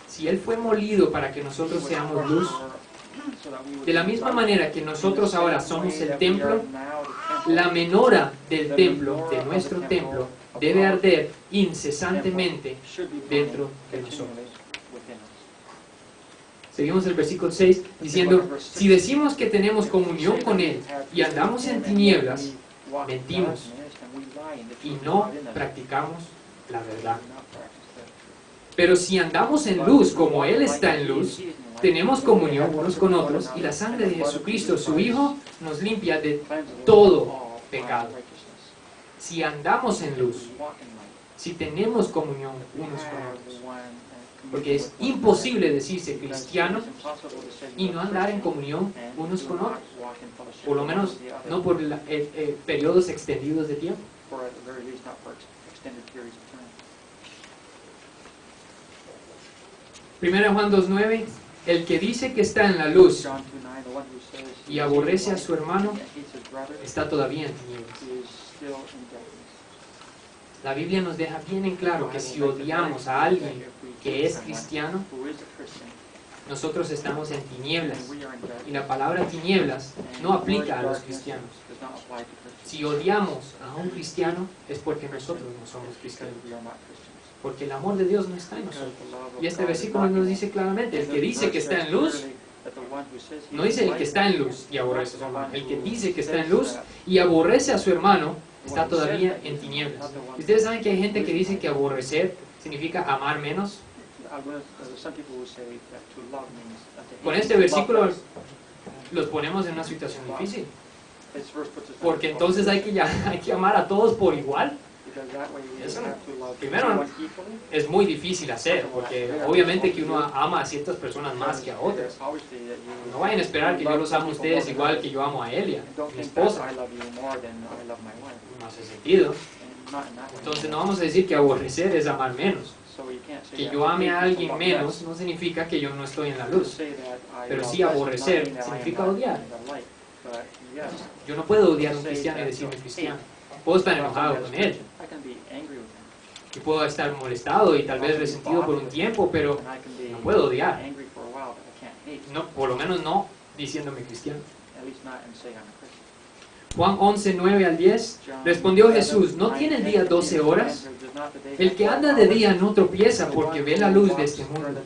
A: Si Él fue molido para que nosotros seamos luz, de la misma manera que nosotros ahora somos el templo, la menora del templo, de nuestro templo, debe arder incesantemente dentro de nosotros. Seguimos el versículo 6 diciendo: si decimos que tenemos comunión con Él y andamos en tinieblas, mentimos y no practicamos la verdad. Pero si andamos en luz como Él está en luz, tenemos comunión unos con otros y la sangre de Jesucristo, su Hijo, nos limpia de todo pecado. Si andamos en luz, si tenemos comunión unos con otros, porque es imposible decirse cristiano y no andar en comunión unos con otros, por lo menos no por periodos extendidos de tiempo. 1 Juan 2:9, el que dice que está en la luz y aborrece a su hermano está todavía en tinieblas. La Biblia nos deja bien en claro que si odiamos a alguien que es cristiano, nosotros estamos en tinieblas. Y la palabra tinieblas no aplica a los cristianos. Si odiamos a un cristiano es porque nosotros no somos cristianos. Porque el amor de Dios no está en nosotros. Y este versículo nos dice claramente, el que dice que está en luz, no dice el que está en luz y aborrece a su hermano. El que dice que está en luz y aborrece a su hermano, está todavía en tinieblas. ¿Ustedes saben que hay gente que dice que aborrecer significa amar menos? Con este versículo los ponemos en una situación difícil. Porque entonces hay que amar a todos por igual. Eso, primero, es muy difícil hacer, porque obviamente que uno ama a ciertas personas más que a otras. No vayan a esperar que yo los ame a ustedes igual que yo amo a Elia, mi esposa. No hace sentido. Entonces no vamos a decir que aborrecer es amar menos. Que yo ame a alguien menos no significa que yo no estoy en la luz. Pero sí aborrecer significa odiar. Yo no puedo odiar a un cristiano y decirme cristiano. Puedo estar enojado con él. Y puedo estar molestado y tal vez resentido por un tiempo, pero no puedo odiar. No, por lo menos no diciéndome cristiano. Juan 11, 9 al 10. Respondió Jesús, ¿no tiene el día 12 horas? El que anda de día no tropieza porque ve la luz de este mundo.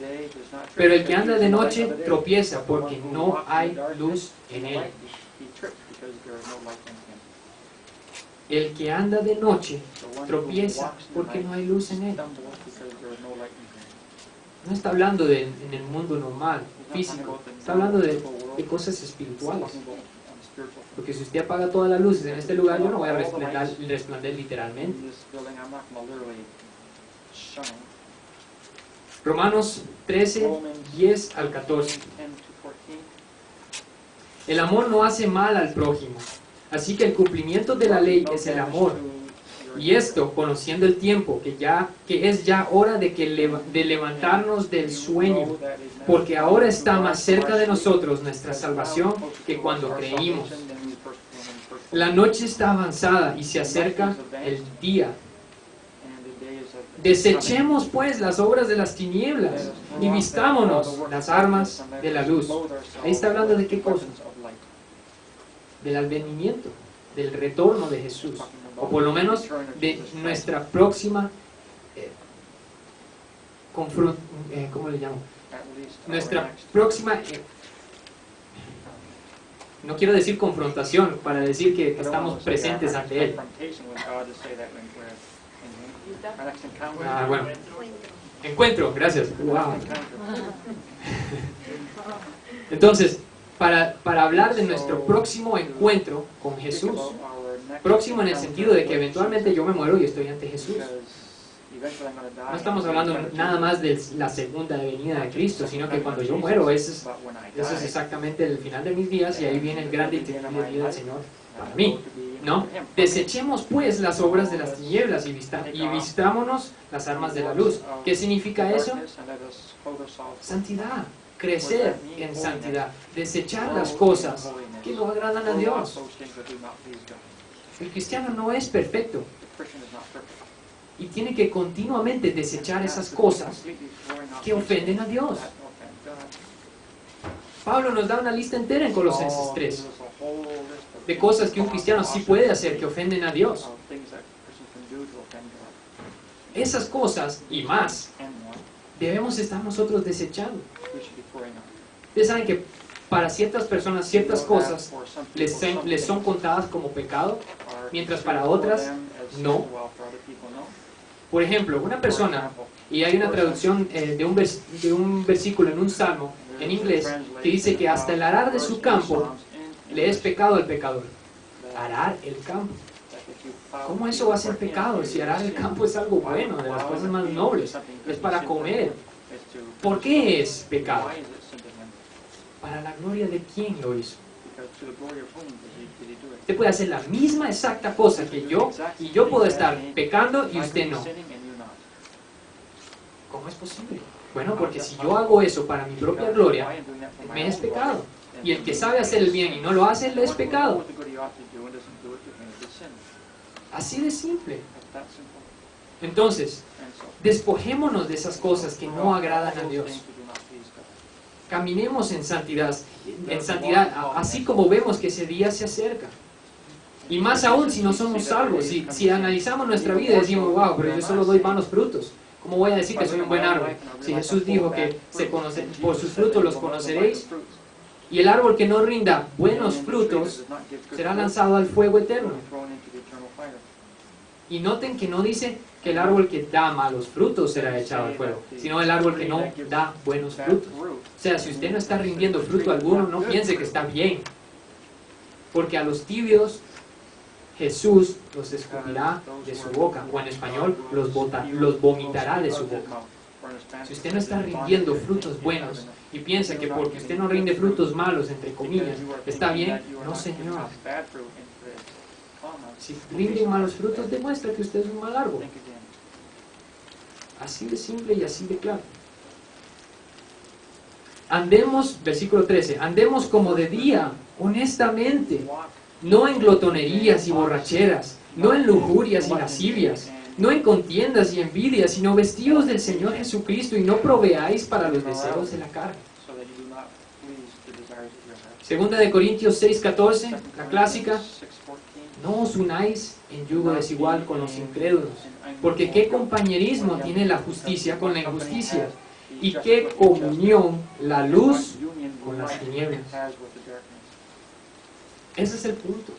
A: Pero el que anda de noche tropieza porque no hay luz en él. El que anda de noche tropieza porque no hay luz en él. No está hablando en el mundo normal, físico. Está hablando de cosas espirituales. Porque si usted apaga todas las luces en este lugar, yo no voy a resplandecer literalmente. Romanos 13, 10 al 14. El amor no hace mal al prójimo. Así que el cumplimiento de la ley es el amor. Y esto, conociendo el tiempo, que es ya hora de levantarnos del sueño, porque ahora está más cerca de nosotros nuestra salvación que cuando creímos. La noche está avanzada y se acerca el día. Desechemos pues las obras de las tinieblas y vistámonos las armas de la luz. Ahí está hablando de qué cosas. Del advenimiento, del retorno de Jesús, o por lo menos de nuestra próxima ¿cómo le llamo? Nuestra próxima no quiero decir confrontación para decir que estamos presentes ante Él. Bueno, encuentro, gracias. Wow. Entonces, para hablar de nuestro próximo encuentro con Jesús, próximo en el sentido de que eventualmente yo me muero y estoy ante Jesús. No estamos hablando nada más de la segunda venida de Cristo, sino que cuando yo muero, eso es exactamente el final de mis días y ahí viene el grande y temible día del Señor para mí. ¿No? Desechemos pues las obras de las tinieblas y vistámonos las armas de la luz. ¿Qué significa eso? Santidad. Crecer en santidad, desechar las cosas que no agradan a Dios. El cristiano no es perfecto y tiene que continuamente desechar esas cosas que ofenden a Dios. Pablo nos da una lista entera en Colosenses 3 de cosas que un cristiano sí puede hacer que ofenden a Dios. Esas cosas y más debemos estar nosotros desechando. Ustedes saben que para ciertas personas ciertas cosas les son contadas como pecado, mientras para otras no. Por ejemplo, una persona, y hay una traducción de un versículo en un salmo en inglés que dice que hasta el arar de su campo le es pecado al pecador. Arar el campo. ¿Cómo eso va a ser pecado? Si arar el campo es algo bueno, de las cosas más nobles, es para comer. ¿Por qué es pecado? ¿Para la gloria de quién lo hizo? Usted puede hacer la misma exacta cosa que yo, y yo puedo estar pecando y usted no. ¿Cómo es posible? Bueno, porque si yo hago eso para mi propia gloria, me es pecado. Y el que sabe hacer el bien y no lo hace, le es pecado. Así de simple. Entonces, despojémonos de esas cosas que no agradan a Dios. Caminemos en santidad, así como vemos que ese día se acerca. Y más aún si no somos salvos, si analizamos nuestra vida y decimos, wow, pero yo solo doy malos frutos. ¿Cómo voy a decir que soy un buen árbol? Si Jesús dijo que por sus frutos los conoceréis, y el árbol que no rinda buenos frutos será lanzado al fuego eterno. Y noten que no dice que el árbol que da malos frutos será echado al fuego, sino el árbol que no da buenos frutos. O sea, si usted no está rindiendo fruto alguno, no piense que está bien. Porque a los tibios Jesús los escupirá de su boca, o en español, los vomitará de su boca. Si usted no está rindiendo frutos buenos y piensa que porque usted no rinde frutos malos, entre comillas, está bien, no, señor. Si rinde malos frutos, demuestra que usted es un mal árbol. Así de simple y así de claro. Andemos, versículo 13, andemos como de día, honestamente, no en glotonerías y borracheras, no en lujurias y lascivias, no en contiendas y envidias, sino vestidos del Señor Jesucristo y no proveáis para los deseos de la carne. Segunda de Corintios 6:14, la clásica, no os unáis en yugo desigual con los incrédulos, porque qué compañerismo tiene la justicia con la injusticia, y qué comunión la luz con las tinieblas. Ese es el punto.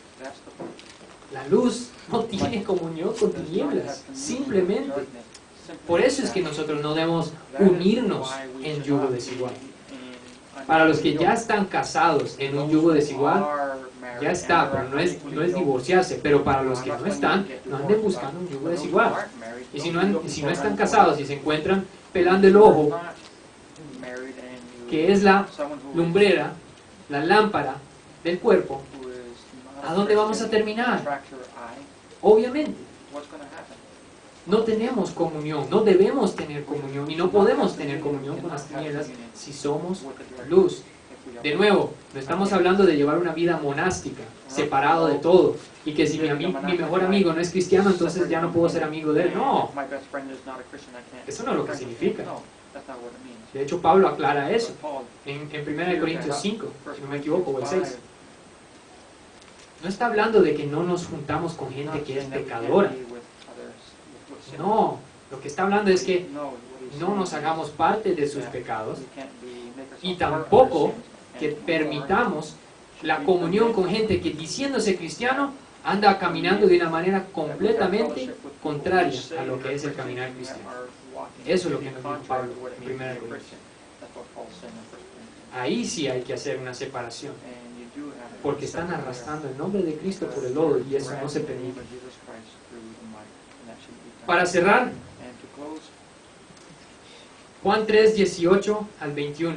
A: La luz no tiene comunión con tinieblas, simplemente. Por eso es que nosotros no debemos unirnos en yugo desigual. Para los que ya están casados en un yugo desigual, ya está, pero no es divorciarse. Pero para los que no están, no anden buscando un yugo desigual. Y si no están casados y se encuentran pelando el ojo, que es la lumbrera, la lámpara del cuerpo, ¿a dónde vamos a terminar? Obviamente, no tenemos comunión, no debemos tener comunión y no podemos tener comunión con las tinieblas si somos luz. De nuevo, no estamos hablando de llevar una vida monástica, separado de todo, y que si mi mejor amigo no es cristiano, entonces ya no puedo ser amigo de él. No, eso no es lo que significa. De hecho, Pablo aclara eso en 1 Corintios 5, si no me equivoco, o el 6. No está hablando de que no nos juntamos con gente que es pecadora. No, lo que está hablando es que no nos hagamos parte de sus pecados y tampoco que permitamos la comunión con gente que, diciéndose cristiano, anda caminando de una manera completamente contraria a lo que es el caminar cristiano. Eso es lo que nos dijo Pablo en 1 Corintios. Ahí sí hay que hacer una separación, porque están arrastrando el nombre de Cristo por el lodo y eso no se permite. Para cerrar, Juan 3, 18 al 21.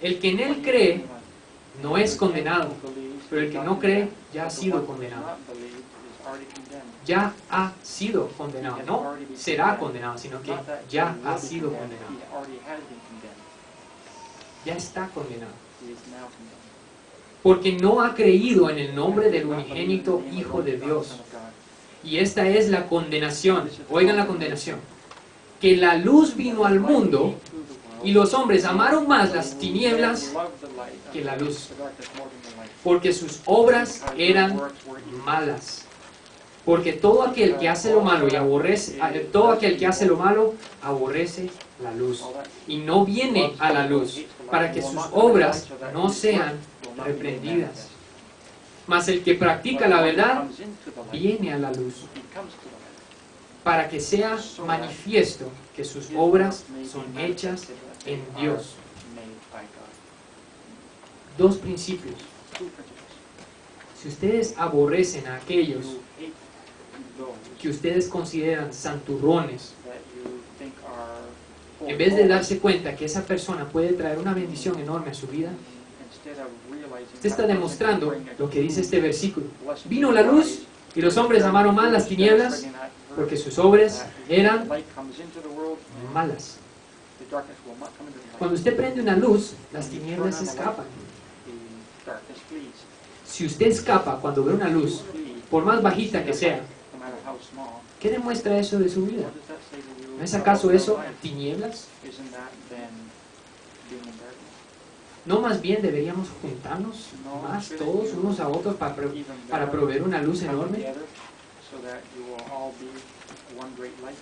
A: El que en él cree no es condenado, pero el que no cree ya ha sido condenado. Ya ha sido condenado, no será condenado, sino que ya ha sido condenado. Ya está condenado. Porque no ha creído en el nombre del unigénito Hijo de Dios. Y esta es la condenación. Oigan la condenación. Que la luz vino al mundo y los hombres amaron más las tinieblas que la luz, porque sus obras eran malas. Porque todo aquel que hace lo malo y aborrece, todo aquel que hace lo malo aborrece la luz y no viene a la luz, para que sus obras no sean reprendidas. Mas el que practica la verdad viene a la luz, para que sea manifiesto que sus obras son hechas en Dios. Dos principios. Si ustedes aborrecen a aquellos que ustedes consideran santurrones, en vez de darse cuenta que esa persona puede traer una bendición enorme a su vida, usted está demostrando lo que dice este versículo. Vino la luz y los hombres amaron más las tinieblas porque sus obras eran malas. Cuando usted prende una luz, las tinieblas escapan. Si usted escapa cuando ve una luz, por más bajita que sea,
B: matter how small.
A: ¿Qué demuestra eso de su vida?
B: What does that say to you
A: ¿No es
B: about
A: acaso
B: your
A: eso
B: life?
A: tinieblas?
B: Isn't that then being in darkness?
A: ¿No más bien deberíamos juntarnos más todos unos a otros para proveer una luz
B: Come
A: enorme?
B: together so that you will all be one great light.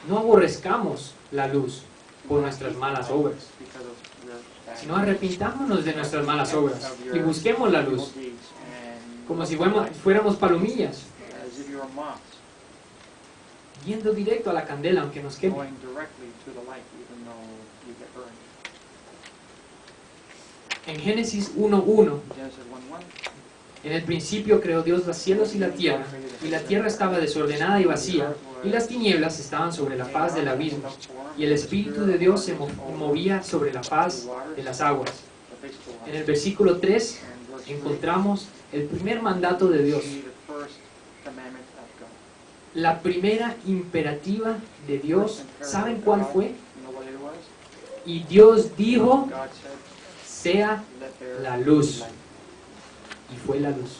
A: No aborrezcamos la luz por nuestras malas obras,
B: Because of your bad
A: sino arrepintámonos de nuestras malas obras y busquemos la luz,
B: evil deeds and
A: como si
B: look for light,
A: fuéramos palomillas,
B: as if you were moths
A: yendo directo a la candela aunque nos queme.
B: going directly to the light even though you get burned.
A: En Génesis 1:1,
B: Genesis 1:1.
A: en el principio creó Dios los cielos y la tierra estaba desordenada y vacía, y las tinieblas estaban sobre la faz del abismo, y el Espíritu de Dios se movía sobre la faz de las aguas. En el versículo 3 encontramos el primer mandato de Dios, la primera imperativa de Dios. ¿Saben cuál fue? Y Dios dijo, sea la luz. Y fue la luz.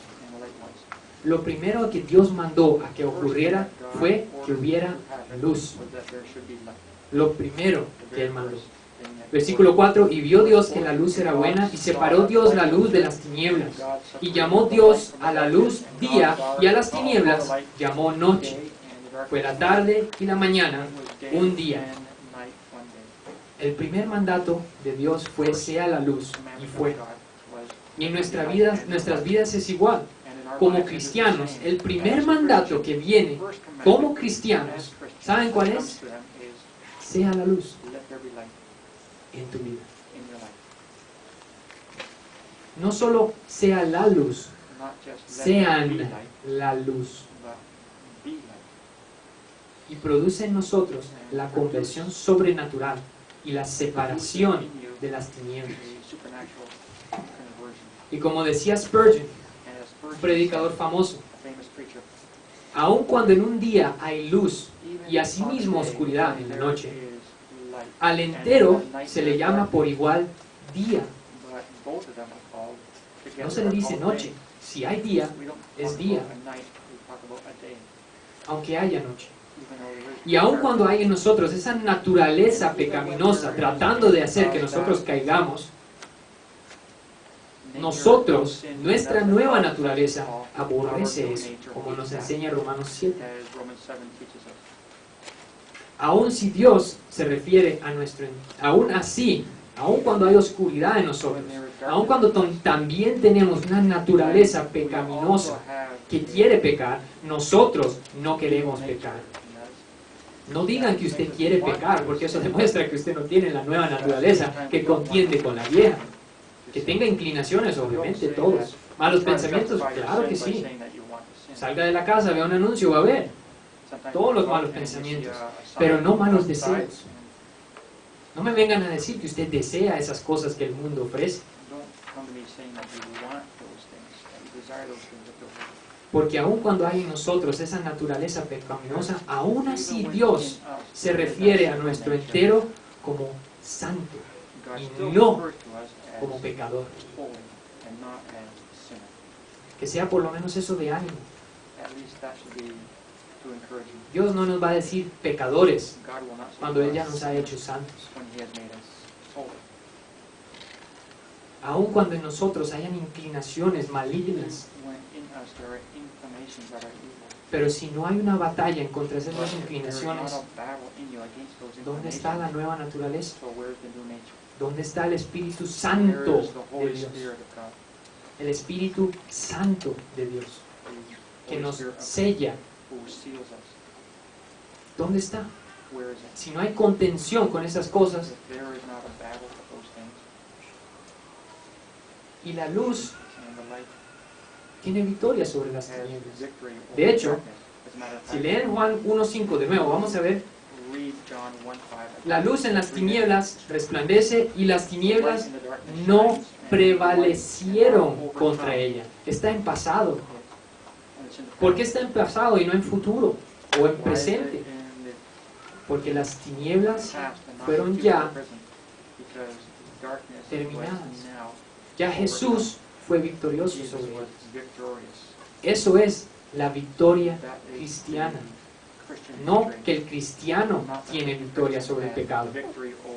A: Lo primero que Dios mandó a que ocurriera fue que hubiera luz. Lo primero que Él mandó. Versículo 4, y vio Dios que la luz era buena, y separó Dios la luz de las tinieblas. Y llamó Dios a la luz día, y a las tinieblas llamó noche. Fue la tarde y la mañana, un día. El primer mandato de Dios fue, sea la luz, y fue. Y en nuestras vidas es igual. Como cristianos, el primer mandato que viene como cristianos, ¿saben cuál es? Sea la luz en tu vida. No solo sea la luz, sean la luz. Y produce en nosotros la conversión sobrenatural y la separación de las tinieblas. Y como decía Spurgeon, un predicador famoso, aun cuando en un día hay luz y asimismo oscuridad en la noche, al entero se le llama por igual día. No se le dice noche. Si hay día, es día, aunque haya noche. Y aun cuando hay en nosotros esa naturaleza pecaminosa tratando de hacer que nosotros caigamos, nosotros, nuestra nueva naturaleza, aborrece eso, como nos enseña Romanos 7. Aun si Dios se refiere a aún así, aun cuando hay oscuridad en nosotros, aun cuando también tenemos una naturaleza pecaminosa que quiere pecar, nosotros no queremos pecar. No digan que usted quiere pecar, porque eso demuestra que usted no tiene la nueva naturaleza que contiende con la vieja. Que tenga inclinaciones, obviamente, todos. Malos pensamientos, claro que sí. Salga de la casa, vea un anuncio, va a ver todos los malos pensamientos, pero no malos deseos. No me vengan a decir que usted desea esas cosas que el mundo ofrece. Porque aun cuando hay en nosotros esa naturaleza pecaminosa, aún así Dios se refiere a nuestro entero como santo y no como pecador. Que sea por lo menos eso de ánimo. Dios no nos va a decir pecadores cuando Él ya nos ha hecho santos. Aun cuando en nosotros hayan inclinaciones malignas, pero si no hay una batalla en contra de esas inclinaciones, ¿dónde está la nueva naturaleza? ¿Dónde está el Espíritu Santo de Dios? El Espíritu Santo de Dios, que nos sella. ¿Dónde está? Si no hay contención con esas cosas, y la luz tiene victoria sobre las tinieblas. De hecho, si leen Juan 1:5 de nuevo, vamos a ver. La luz en las tinieblas resplandece y las tinieblas no prevalecieron contra ella. Está en pasado. ¿Por qué está en pasado y no en futuro o en presente? Porque las tinieblas fueron ya terminadas. Ya Jesús fue victorioso sobre ellas. Eso es la victoria cristiana. No que el cristiano tiene victoria sobre el pecado,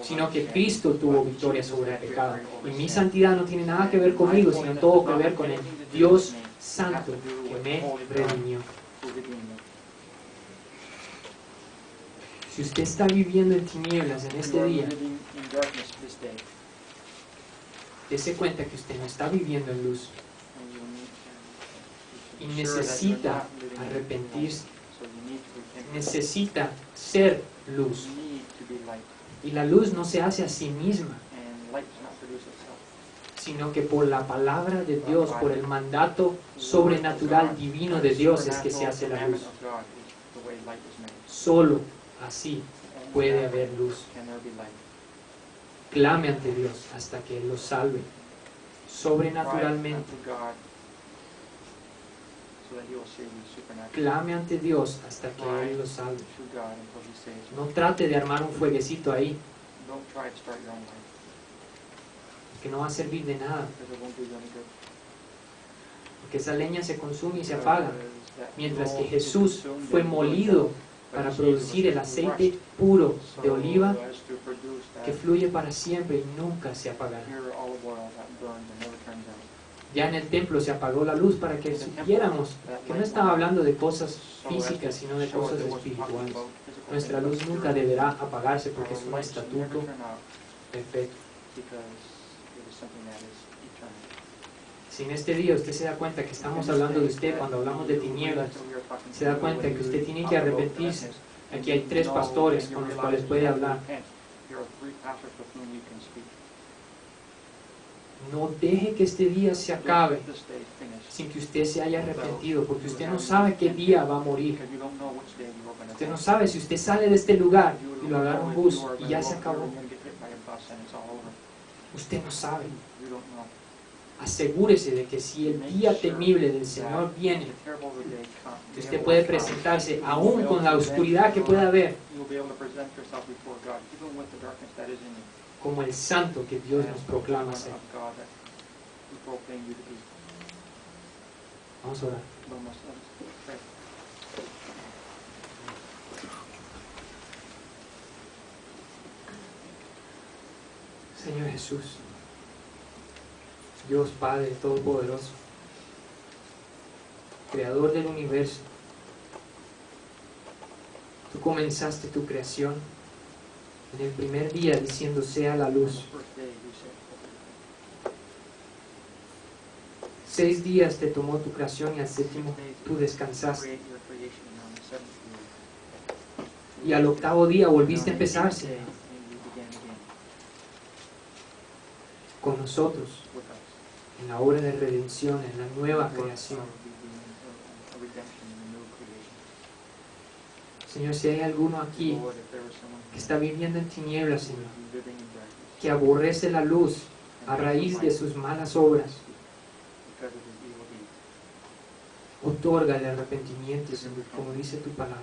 A: sino que Cristo tuvo victoria sobre el pecado. Y mi santidad no tiene nada que ver conmigo, sino todo que ver con el Dios Santo que me redimió. Si usted está viviendo en tinieblas en este día, dése cuenta que usted no está viviendo en luz y necesita arrepentirse, necesita ser luz. Y la luz no se hace a sí misma, sino que por la palabra de Dios, por el mandato sobrenatural divino de Dios es que se hace la luz. Solo así puede haber luz. Clame ante Dios hasta que Él lo salve sobrenaturalmente. Clame ante Dios hasta que Él lo salve. No trate de armar un fueguecito ahí, que no va a servir de nada, porque esa leña se consume y se apaga, mientras que Jesús fue molido para producir el aceite puro de oliva que fluye para siempre y nunca se apagará. Ya en el templo se apagó la luz para que supiéramos que no estaba hablando de cosas físicas, sino de cosas espirituales. Nuestra luz nunca deberá apagarse porque es un estatuto perfecto. Si en este día usted se da cuenta que estamos hablando de usted cuando hablamos de tinieblas, se da cuenta que usted tiene que arrepentirse. Aquí hay 3 pastores con los cuales puede hablar. No deje que este día se acabe sin que usted se haya arrepentido, porque usted no sabe qué día va a morir. Usted no sabe si usted sale de este lugar y lo agarra un bus y ya se acabó. Usted no sabe. Asegúrese de que si el día temible del Señor viene, usted puede presentarse aún con la oscuridad que pueda haber, como el santo que Dios nos proclama ser. Vamos a orar. Señor Jesús, Dios Padre Todopoderoso, Creador del universo, tú comenzaste tu creación en el primer día diciendo sea la luz. 6 días te tomó tu creación y al 7º tú descansaste. Y al 8º día volviste a empezar, Señor, con nosotros en la obra de redención, en la nueva creación. Señor, si hay alguno aquí que está viviendo en tinieblas, Señor, que aborrece la luz a raíz de sus malas obras, otorga el arrepentimiento, Señor, como dice tu palabra,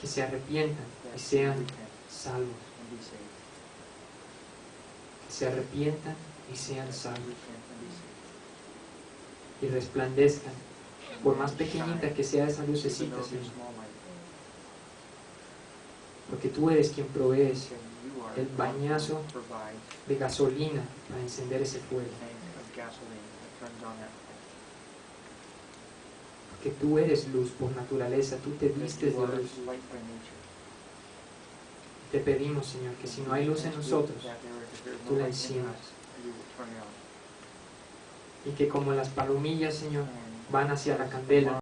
A: que se arrepientan y sean salvos. Que se arrepientan y sean salvos y resplandezcan, por más pequeñita que sea esa lucecita, Señor, porque tú eres quien provees el bañazo de gasolina para encender ese fuego, porque tú eres luz por naturaleza, tú te vistes de luz. Te pedimos, Señor, que si no hay luz en nosotros, tú la enciendas. Y que como las palomillas, Señor, van hacia la candela,